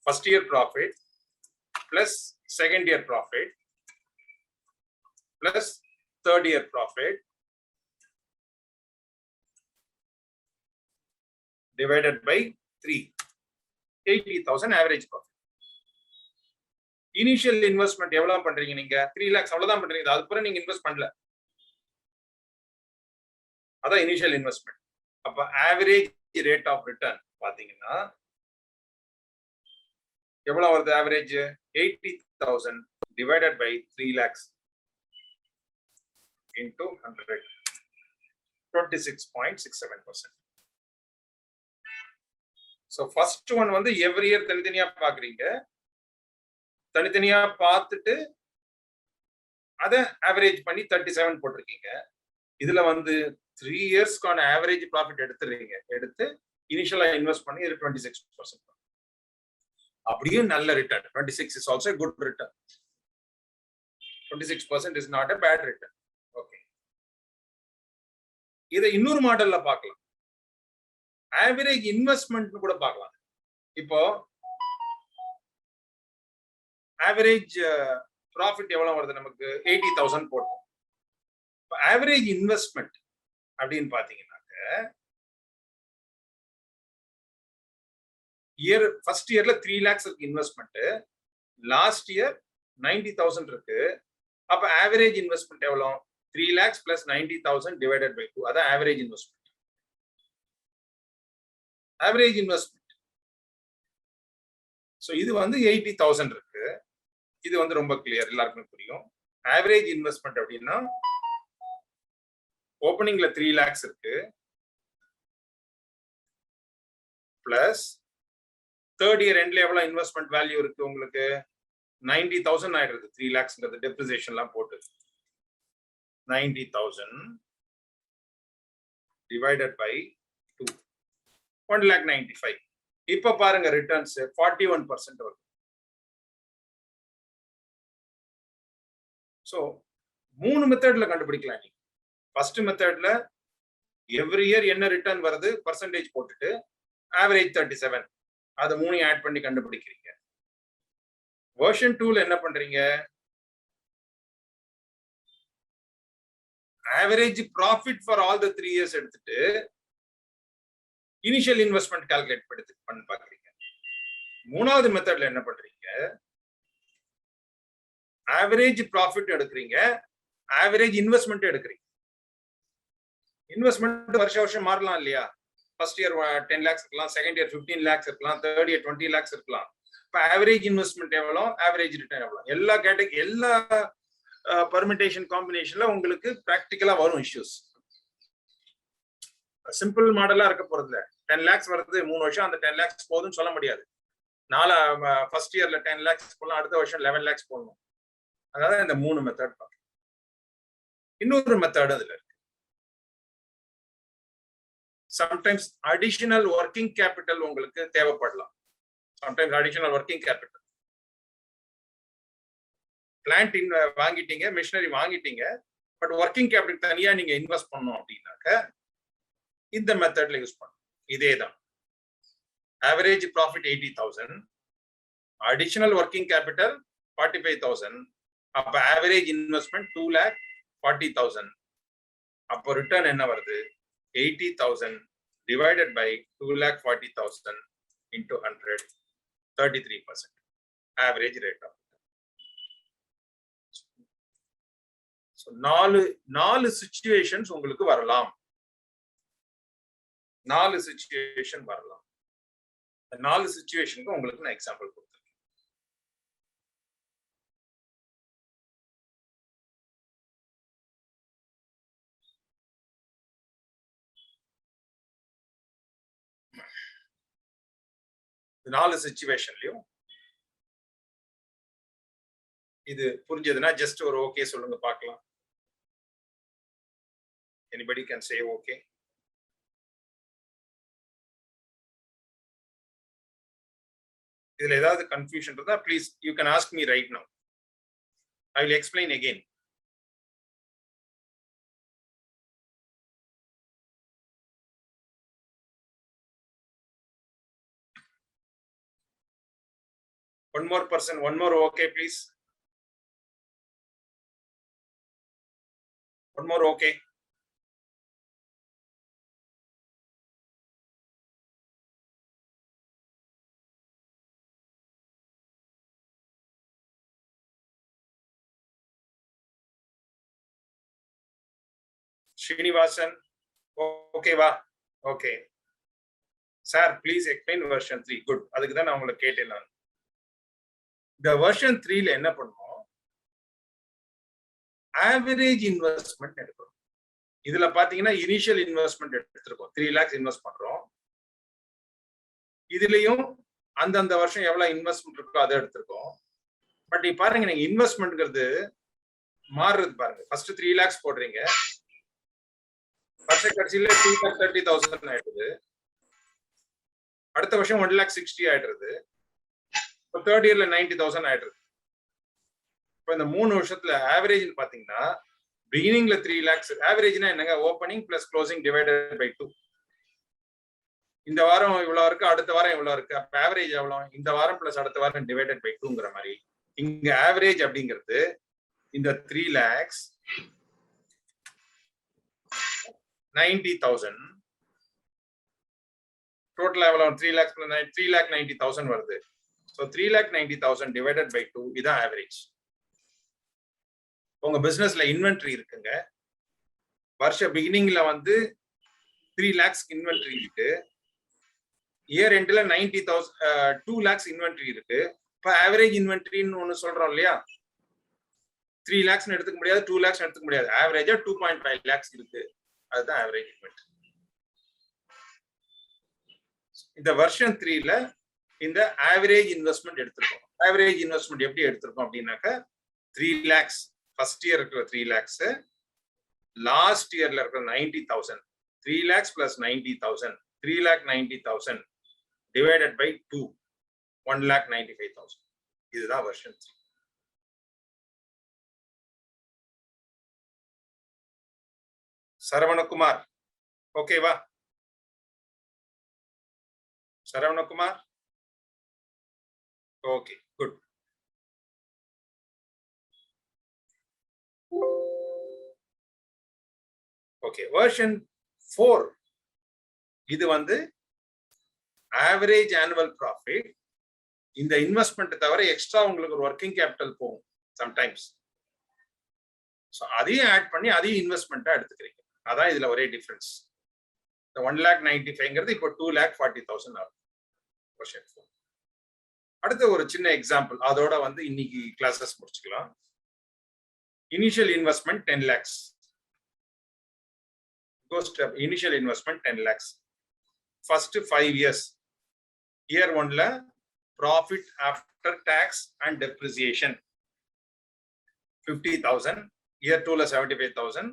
first year profit plus second year profit plus third year profit divided by 3. 80,000 average profit. Initial investment எவ்வளவு பண்றீங்க நீங்க? 3 lakhs அவ்வளவுதான் பண்றீங்க. அதுக்கப்புறம் நீங்க இன்வெஸ்ட் பண்ணல. அதான் இனிஷியல் இன்வெஸ்ட்மெண்ட். அப்ப ஆவரேஜ் ரேட் ஆஃப் ரிட்டர்ன் பாத்தீங்கன்னா எவ்வளவு வருது? Average 80,000 divided by 3 lakhs into 100. 26.67%. So first one வந்து every year தனித்தனியா பாக்குறீங்க. தனித்தனியா பார்த்துட்டு அத ஆவரேஜ் பண்ணி 37 போட்டிருக்கீங்க. இதுல வந்து 3 இயர்ஸ்க்கான ஆவரேஜ் ப்ராஃபிட் எடுத்துறீங்க. எடுத்து இனிஷியலா இன்வெஸ்ட் பண்ணி இது 26%. அப்படியே நல்ல return. 26 is also a good return. 26% is not a bad return. Okay. இதை இன்னொரு மாடல்ல பார்க்கலாம். ஆவரேஜ் இன்வெஸ்ட்மெண்ட் கூட பார்க்கலாம். இப்போ ஆவரேஜ் ப்ராஃபிட் எவ்வளவு வருது நமக்கு? 80,000 போட்டோம். ஆவரேஜ் இன்வெஸ்ட்மெண்ட் அப்படின்னு பாத்தீங்கன்னாக்க இயர் ஃபர்ஸ்ட் இயர்ல 3 lakhs இருக்கு இன்வெஸ்ட்மெண்ட். லாஸ்ட் இயர் 90,000 இருக்கு. அப்ப ஆவரேஜ் இன்வெஸ்ட்மெண்ட் எவ்வளவு? 3 lakhs plus 90,000 divided by 2. அதான் average investment. Average investment. So இது வந்து 80,000 இருக்கு. இது வந்து ரொம்ப கிளியர், எல்லாருக்கும் புரியும். ஆவரேஜ் இன்வெஸ்ட்மெண்ட் அப்படின்னா ஓப்பனிங்ல 3 lakhs இருக்கு பிளஸ் தேர்ட் இயர் எண்ட்ல எவ்வளவு இன்வெஸ்ட்மெண்ட் வேல்யூ இருக்கு உங்களுக்கு? 90,000 ஆயிடுது. 3 lakhsங்கிறது டெப்ரிசியேஷன் எல்லாம் போட்டு 90,000 divided by 2. 1,95,000. இப்ப பாருங்க ரிட்டர்ன்ஸ் 41% வருது. சோ 3 மெத்தட்ல கண்டுபிடிக்கலாம் நீங்க. ஃபர்ஸ்ட் மெத்தட்ல எவ்ரி இயர் என்ன ரிட்டர்ன் வருது பர்சன்டேஜ் போட்டுட்டு ஆவரேஜ் 37 அது 3 ஆட் பண்ணி கண்டுபிடிக்கிறீங்க. வெர்ஷன் 2ல என்ன பண்றீங்க? Average profit for all the 3 years எடுத்துட்டு இனிஷியல் இன்வெஸ்ட்மெண்ட் கால்குலேட் பண்ணி பாக்குறீங்க. மூணாவது மெத்தட்ல என்ன பண்றீங்க? ஆவரேஜ் ப்ராஃபிட் எடுக்கிறீங்க, ஆவரேஜ் இன்வெஸ்ட்மெண்ட் எடுக்கிறீங்க. இன்வெஸ்ட்மெண்ட் வருஷம் மாறலாம் இல்லையா? ஃபர்ஸ்ட் இயர் 10 lakhs இருக்கலாம், செகண்ட் இயர் 15 lakhs இருக்கலாம், தேர்ட் இயர் 20 lakhs இருக்கலாம். இப்ப ஆவரேஜ் இன்வெஸ்ட்மெண்ட் எவ்வளோ, ஆவரேஜ் ரிட்டர்ன் எவ்வளோ, எல்லா எல்லா பர்மிட்டேஷன் காம்பினேஷன்ல உங்களுக்கு பிராக்டிக்கலா வரும் இஷ்யூஸ். சிம்பிள் மாடலா இருக்க போறது இல்ல. 10 lakhs வருது 3 வருஷம், அந்த 10 lakhs போதும்னு சொல்ல முடியாது. ஃபர்ஸ்ட் இயர்ல 10 lakhs போடலாம், அடுத்த வருஷம் 11 lakhs போடணும். அதாவது இந்த 3 மெத்தட் பார்க்கலாம். இன்னொரு மெத்தட் அதுல இருக்கு. சம்டைம்ஸ் அடிஷனல் ஒர்க்கிங் கேபிட்டல் உங்களுக்கு தேவைப்படலாம். Sometimes additional working capital, plant வாங்கிட்டீங்க, மிஷினரி வாங்கிட்டீங்க, பட் ஒர்க்கிங் கேபிட்டல் தனியா நீங்க இன்வெஸ்ட் பண்ணணும் அப்படின்னாக்க இந்த மெத்தட்ல யூஸ் பண்ணணும். இதே தான் average profit 80,000, additional working capital 45,000, அப்ப ஆவரேஜ் இன்வெஸ்ட்மெண்ட் 2,40,000. அப்போ ரிட்டர்ன் என்ன வருது? 80,000 divided by 2,40,000 into 100, 33% average rate of return. So 4 situations உங்களுக்கு வரலாம். 4 situation வரலாம். 4 situationக்கு உங்களுக்கு நான் எக்ஸாம்பிள் கொடுத்துருக்கேன். நாலு சிச்சுவேஷன்லயும் இது புரிஞ்சதுன்னா ஜஸ்ட் ஒரு ஓகே சொல்லுங்க பார்க்கலாம். Anybody can say okay? இதுல ஏதாவது கன்ஃபியூஷன் இருந்தா please you can ask me right now. I will explain again. One more person, one more okay please. One more okay. Srinivasan, okay va? Okay. Sir, please explain version 3. Good. அதுக்கு தான் நான் உங்களை கேட்டேன் நான். இந்த version 3ல என்ன பண்ணுவோம்? Average investment எடுக்கிறோம். இதுல பாத்தீங்கன்னா இனிஷியல் இன்வெஸ்ட்மெண்ட் எடுத்திருக்கோம். 3 lakhs இன்வெஸ்ட் பண்றோம். இதுலயும் அந்தந்த வருஷம் எவ்வளவு இன்வெஸ்ட்மெண்ட் இருக்கோ அதை எடுத்திருக்கோம். பட் இப்ப பாருங்க, நீங்க இன்வெஸ்ட்மெண்ட்ங்கிறது மாறுறது பாருங்க. ஃபர்ஸ்ட் 3 lakhs போடுறீங்க, வருஷ கடைசியில 2,30,000 ஆயிடுது. அடுத்த வருஷம் 1,60,000 ஆயிடுறது. இப்போ தேர்ட் இயர்ல 90,000 ஆயிடுது. இப்போ இந்த 3 வருஷத்துல ஆவரேஜ் பாத்தீங்கன்னா பிகினிங்ல 3 lakhs, ஆவரேஜ்னா என்னங்க, opening plus closing divided by 2. இந்த வாரம் இவ்வளவு இருக்கு, அடுத்த வாரம் இவ்வளவு இருக்கு. அப்ப ஆவரேஜ் எவ்வளவு? இந்த வாரம் பிளஸ் அடுத்த வாரம் டிவைடட் பை 2ங்கிற மாதிரி. இங்க ஆவரேஜ் அப்படிங்கிறது இந்த 3 lakhs 90,000 டோட்டல் எவ்வளவு? 3,90,000 வருது. ஸோ 3,90,000 டிவைடட் பை 2, இதான் ஆவரேஜ். உங்க பிசினஸ்ல இன்வென்ட்ரி இருக்குங்க. வருஷ பிகினிங்ல வந்து 3 lakhs இன்வென்ட்ரி இருக்கு. இயர் எண்ட்ல 2 lakhs இன்வென்ட்ரி இருக்கு. இப்ப ஆவரேஜ் இன்வென்ட்ரின்னு ஒண்ணு சொல்றோம் இல்லையா? 3 lakhs எடுத்துக்க முடியாது, 2 lakhs எடுத்துக்க முடியாது. ஆவரேஜா 2.5 lakhs இருக்கு. அதுதான் ஆவரேஜ் இன்வென்ட்ரி. இந்த வெர்ஷன் 3ல இந்த ஆவரேஜ் இன்வெஸ்ட்மெண்ட் எடுத்திருக்கோம். ஆவரேஜ் இன்வெஸ்ட்மெண்ட் எப்படி எடுத்திருக்கோம் அப்படின்னாக்க 3 lakhs ஃபர்ஸ்ட் இயர் இருக்கிற 3 lakhs, லாஸ்ட் இயர்ல இருக்கிற 90,000, 3 lakhs plus 90,000, 3,90,000 divided by 2, 1,95,000. இதுதான் வெர்ஷன் 3. சரவணகுமார், ஓகேவா? Saravanakumar, okay, good. Okay, version 4 இது வந்து ஆவரேஜ் ஆனுவல் ப்ராஃபிட். இந்த இன்வெஸ்ட்மெண்ட் தவிர எக்ஸ்ட்ரா உங்களுக்கு ஒரு ஒர்க்கிங் கேபிட்டல் போகும் சம்டைம்ஸ். ஸோ அதையும் ஆட் பண்ணி அதையும் இன்வெஸ்ட்மெண்ட்டா எடுத்துக்கிறீங்க. அதான் இதுல ஒரே டிஃபரன்ஸ். இந்த 1,95,000ங்கிறது இப்போ 2,40,000 ஆகும். அடுத்த ஒரு சின்ன எக்ஸாம்பிள், அதோட வந்து இன்னைக்கு கிளாஸஸ் முடிச்சுக்கலாம். Initial investment 10 lakhs. Initial investment 10 lakhs. First 5 years. Year 1ல profit after tax and depreciation 50,000, year 2ல 75,000,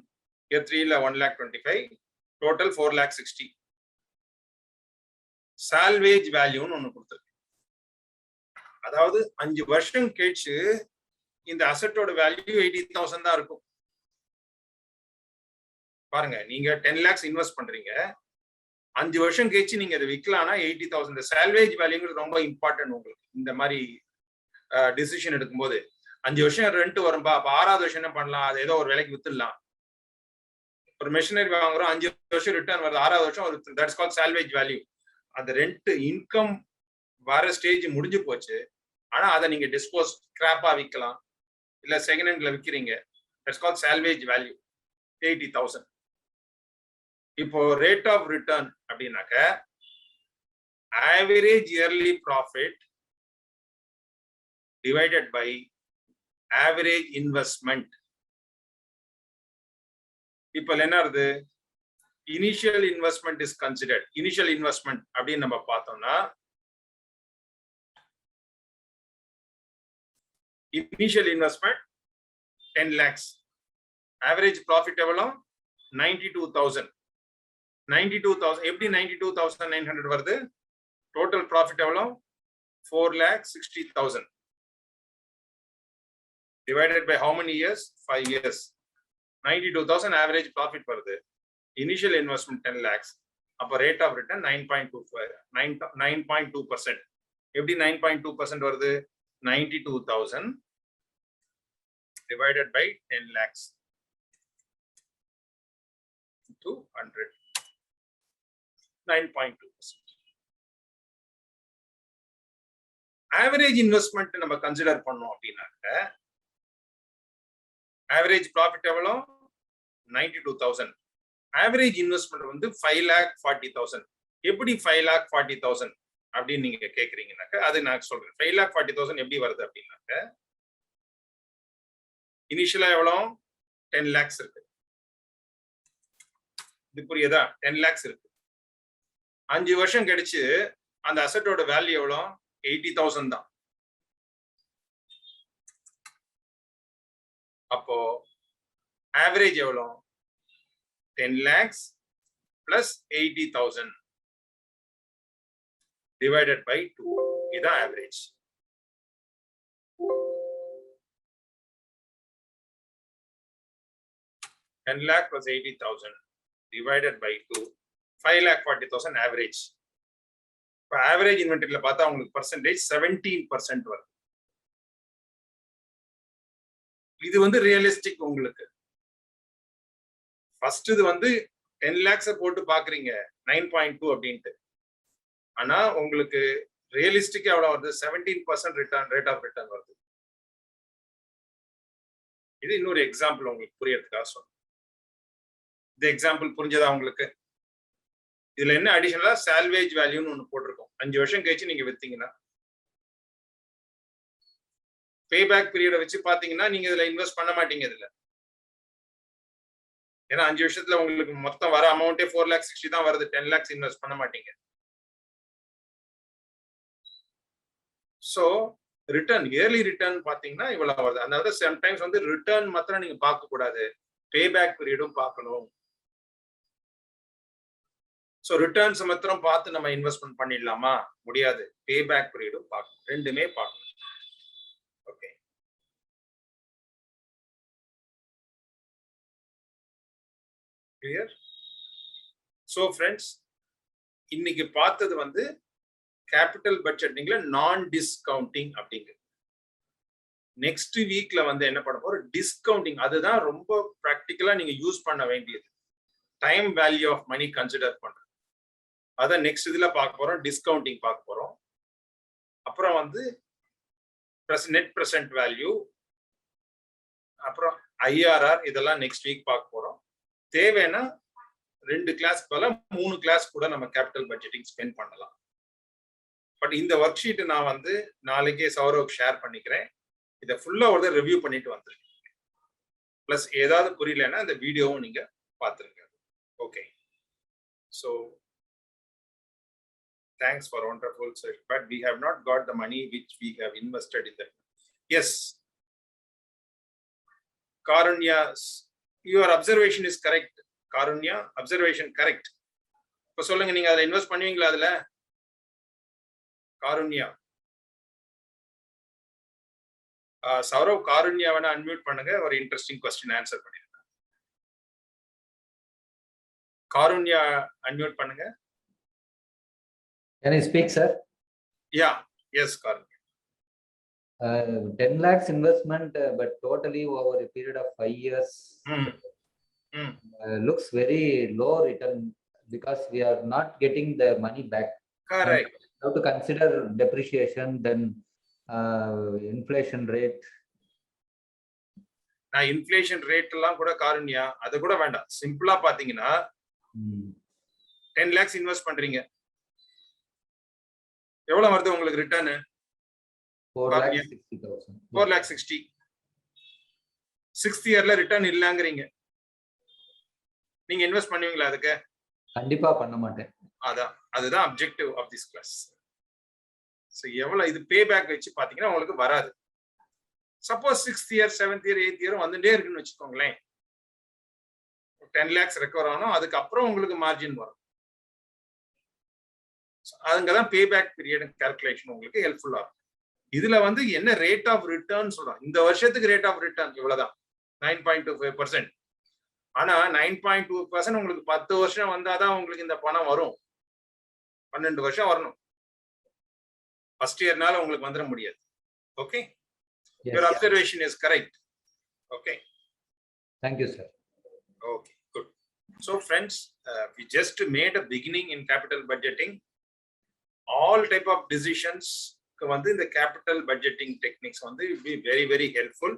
இயர் 3ல 1,25,000, டோட்டல் 4,60,000. சால்வேஜ் வேல்யூன்னு ஒண்ணு கொடுத்துருக்கு. அதாவது 5 வருஷம் கழிச்சு இந்த அசட்டோட வேல்யூ 80,000 தான் இருக்கும். பாருங்க, நீங்க 10 lakhs இன்வெஸ்ட் பண்றீங்க, 5 வருஷம் கழிச்சு நீங்க அதை விற்கலாம்னா 80,000. இந்த சால்வேஜ் வேல்யூங்கிறது ரொம்ப இம்பார்ட்டன்ட் உங்களுக்கு. இந்த மாதிரி டிசிஷன் எடுக்கும்போது 5 வருஷம் ரெண்ட் வரும்பா, அப்ப 6வது வருஷம் என்ன பண்ணலாம், அது ஏதோ ஒரு விலைக்கு வித்துடலாம். ஒரு மெஷினரி வாங்குறோம், 5 வருஷம் ரிட்டர்ன் வருது, 6வது வருஷம், தட்ஸ் கால்ட் சால்வேஜ் வேல்யூ. அந்த ரெண்ட் இன்கம் வர ஸ்டேஜ் முடிஞ்சு போச்சு, ஆனா அதை நீங்க டிஸ்போஸ் கிராப்பா விற்கலாம், இல்ல செகண்ட் ஹேண்ட்ல விற்கிறீங்க. That's called salvage value 80,000. இப்போ ரேட் ஆஃப் ரிட்டர்ன் அப்படின்னாக்க average yearly profit divided by average investment. இப்போ என்ன வருது? Initial investment is considered. Initial investment அப்படின்னு நம்ம பார்த்தோம்னா, initial investment 10 lakhs. Average profit எவ்வளோ? 92,000. 92,000 எப்படி 92,900 வருது? டோட்டல் ப்ராஃபிட் எவ்வளோ? 4,60,000 divided by how many years? 5 years. 92,000 average profit வருது. Initial investment 10 lakhs. அப்போ ரேட் ஆஃப் ரிட்டர்ன் 9.2%. எப்படி 9.2% வருது? 92,000 divided by 10 lakhs into 100. 9.2%. Average investment நம்ம கன்சிடர் பண்ணோம் அப்படின்னாக்க ஆவரேஜ் ப்ராஃபிட் எவ்வளோ? 92,000. ஆவரேஜ் இன்வெஸ்ட்மெண்ட் வந்து 5,40,000. எப்படி 5,40,000 அப்படின்னு நீங்க கேக்குறீங்கன்னாக்க அது நான் சொல்றேன். 5,40,000 எப்படி வருது அப்படின்னாக்க இனிஷியலா எவ்வளவு 10 lakhs இருக்கு. இது புரியுதா? 10 lakhs இருக்கு. 5 வருஷம் கழிச்சு அந்த அசெட்டோட வேல்யூ எவ்வளவு? 80,000 தான். அப்போ ஆவரேஜ் எவ்வளவு? 10 lakhs plus 80,000 divided by 2. இதுதான் average. $10 lakh plus 80,000 divided by 2, 5,40,000 average. இப்போ ஆவரேஜ் இன்வென்டரியில பார்த்தா உங்களுக்கு பர்சன்டேஜ் 17% வருது. இது வந்து ரியலிஸ்டிக். உங்களுக்கு ஃபர்ஸ்ட் இது வந்து 10 lakhs போட்டு பாக்குறீங்க 9.2 அப்படின்ட்டு. ஆனா உங்களுக்கு ரியலிஸ்டிக் எவ்வளவு வருது? 17% ரிட்டர்ன், ரேட் ஆஃப் ரிட்டர்ன் வருது. இது இன்னொரு எக்ஸாம்பிள் உங்களுக்கு புரியறதுக்காக சொல்றேன். இந்த எக்ஸாம்பிள் புரிஞ்சதா உங்களுக்கு? இதுல என்ன அடிஷனலா சால்வேஜ் வேல்யூன்னு ஒண்ணு போட்டிருக்கோம். 5 வருஷம் கழிச்சு நீங்க வித்தீங்கன்னா பேபேக் பீரியட வச்சு பாத்தீங்கன்னா நீங்க இதுல இன்வெஸ்ட் பண்ண மாட்டீங்க இதுல. ஏன்னா 5 வருஷத்துல உங்களுக்கு மொத்தம் வர அமௌண்டே 4,60,000 தான் வருது. 10 lakhs இன்வெஸ்ட் பண்ண மாட்டீங்க. சோ ரிட்டர்ன், இயர்லி ரிட்டர்ன் பாத்தீங்கன்னா இவ்வளவு வருது. அதனால சம்டைம்ஸ் வந்து ரிட்டர்ன் மாத்திரம் நீங்க பார்க்க கூடாது, பேபேக் பீரியடும் பார்க்கணும். சோ ரிட்டர்ன்ஸ் மாத்திரம் பார்த்து நம்ம இன்வெஸ்ட்மெண்ட் பண்ணிடலாமா? முடியாது. பேபேக் பீரியடும் பார்க்கணும், ரெண்டுமே பார்க்கணும். Okay, clear? சோ ஃப்ரெண்ட்ஸ், இன்னைக்கு பார்த்தது வந்து கேபிட்டல் பட்ஜெட்டிங்ல நான் டிஸ்கவுண்டிங் அப்படிங்கிறது. நெக்ஸ்ட் வீக்ல வந்து என்ன பண்ண போறோம்? டிஸ்கவுண்டிங். அதுதான் ரொம்ப பிராக்டிக்கலா நீங்க யூஸ் பண்ண வேண்டியது. Time value of money consider பண்றது. அதான் நெக்ஸ்ட் இதுல பார்க்க போறோம். டிஸ்கவுண்டிங் பார்க்க போறோம். அப்புறம் வந்து நெட் பிரசன்ட் வேல்யூ, அப்புறம் ஐஆர்ஆர், இதெல்லாம் நெக்ஸ்ட் வீக் பார்க்க போறோம். தேவைன்னா 2 கிளாஸ் போல 3 கிளாஸ் கூட நம்ம கேபிட்டல் பட்ஜெட்டிங் ஸ்பெண்ட் பண்ணலாம். பட் இந்த ஒர்க் ஷீட் நான் வந்து நாளைக்கே சௌரவ் ஷேர் பண்ணிக்கிறேன். இதை ஃபுல்லா ஒரு ரிவ்யூ பண்ணிட்டு வந்துருக்கீங்க. பிளஸ் ஏதாவது புரியலன்னா இந்த வீடியோவும் நீங்க பார்த்துருங்க. Okay, so thanks for wonderful search, but we have not got the money which we have invested in that. Yes, Karunya, your observation is correct. Karunya, observation correct. இப்போ சொல்லுங்க, நீங்க அதில் இன்வெஸ்ட் பண்ணுவீங்களா? அதுல காருண்யா, சௌரவ் காருண்யா வேணா அன்மியூட் பண்ணுங்க, ஒரு இன்ட்ரெஸ்டிங் क्वेश्चन ஆன்சர் பண்ணிருங்க. காருண்யா அன்மியூட் பண்ணுங்க. Can I speak, sir? Yeah, yes, Karunya. 10 lakhs investment, but totally over a period of 5 years. Looks very low return because we are not getting the money back. Correct. And have to consider depreciation, then inflation rate. நான் inflation rate எல்லாம் கூட காருண்யா அது கூட வேண்டாம். சிம்பிளா பாத்தீங்கன்னா 10 lakhs invest பண்றீங்க, எவ்வளவு வருது உங்களுக்கு ரிட்டர்ன்? 4,60,000. 4,60,000. 6th இயர்ல ரிட்டர்ன் இல்லங்கறீங்க. நீங்க இன்வெஸ்ட் பண்ணுவீங்களா அதுக்கு? கண்டிப்பா பண்ண மாட்டேன். அதுதான் objective of this class. So எவ்வளவு இது பே பேக் வச்சு பாத்தீங்கன்னா உங்களுக்கு வராது. Suppose 6th year 7th year 8th year வந்துட்டே இருக்குன்னு வச்சுக்கோங்களேன், 10 lakhs ரெக்கவர் ஆகணும், அதுக்கப்புறம் உங்களுக்கு மார்ஜின் வரும். அதுங்கதான் பே பேக் பீரியட் கால்குலேஷன் உங்களுக்கு ஹெல்ப்ஃபுல்லா இருக்கும். இதுல வந்து என்ன ரேட் ஆஃப் ரிட்டர்ன் சொல்றோம், இந்த வருஷத்துக்கு ரேட் ஆஃப் ரிட்டர்ன் இவ்வளவுதான் 9.25%. ஆனா 9.2% உங்களுக்கு 10 வருஷம் வந்தாதான் உங்களுக்கு இந்த பணம் வரும். 12 வருஷம் வரணும். ஃபர்ஸ்ட் இயர்னால உங்களுக்கு வந்துட முடியாது. Okay, your observation is correct. Okay, thank you, sir. Okay, good. So friends, we just made a beginning in capital budgeting. All type of decisions வந்து இந்த capital budgeting techniques வந்து will be very very helpful.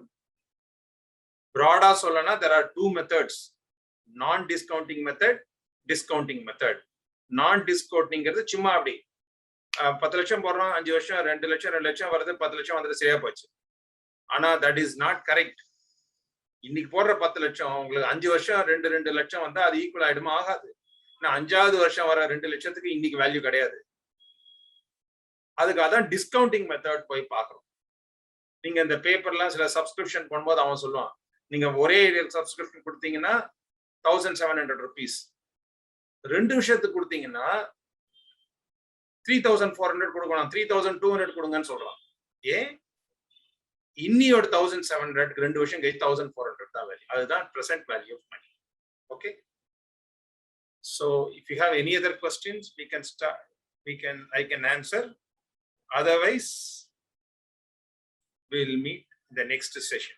Broad சொல்லனா there are 2 methods. நான் discounting method, discounting method. நான் டிஸ்கவுண்டிங்கிறது சும்மா அப்படி 10 லட்சம் போடுறோம், 5 வருஷம் 2 லட்சம் 2 லட்சம் வருது, 10 லட்சம் வந்துட்டு சரியா போச்சு. ஆனா தட் இஸ் நாட் கரெக்ட். இன்னைக்கு போடுற 10 லட்சம் உங்களுக்கு 5 வருஷம் 2 லட்சம் வந்தா அது ஈக்குவல் ஆயிடுமா? ஆகாது. ஏன்னா 5வது வருஷம் வர 2 லட்சத்துக்கு இன்னைக்கு வேல்யூ கிடையாது. அதுக்காக தான் டிஸ்கவுண்டிங் மெத்தட் போய் பார்க்கணும். நீங்க இந்த பேப்பர்லாம் சில சப்ஸ்கிரிப்ஷன் பண்ணும்போது அவன் சொல்லுவான், நீங்க ஒரே சப்ஸ்கிரிப்ஷன் கொடுத்தீங்கன்னா 1700 rupees, 2 விஷயத்துக்கு கொடுத்தீங்கன்னா 3400 கொடுக்கணும், 3200 கொடுங்கன்னு சொல்றான். ஏன்? இன்னியோட 1700 2 வருஷம் கழிச்சு 1400 தான் வேல்யூ. அதுதான் present value of money. Okay, so if you have any other questions we can start, I can answer. Otherwise we'll meet in the next session.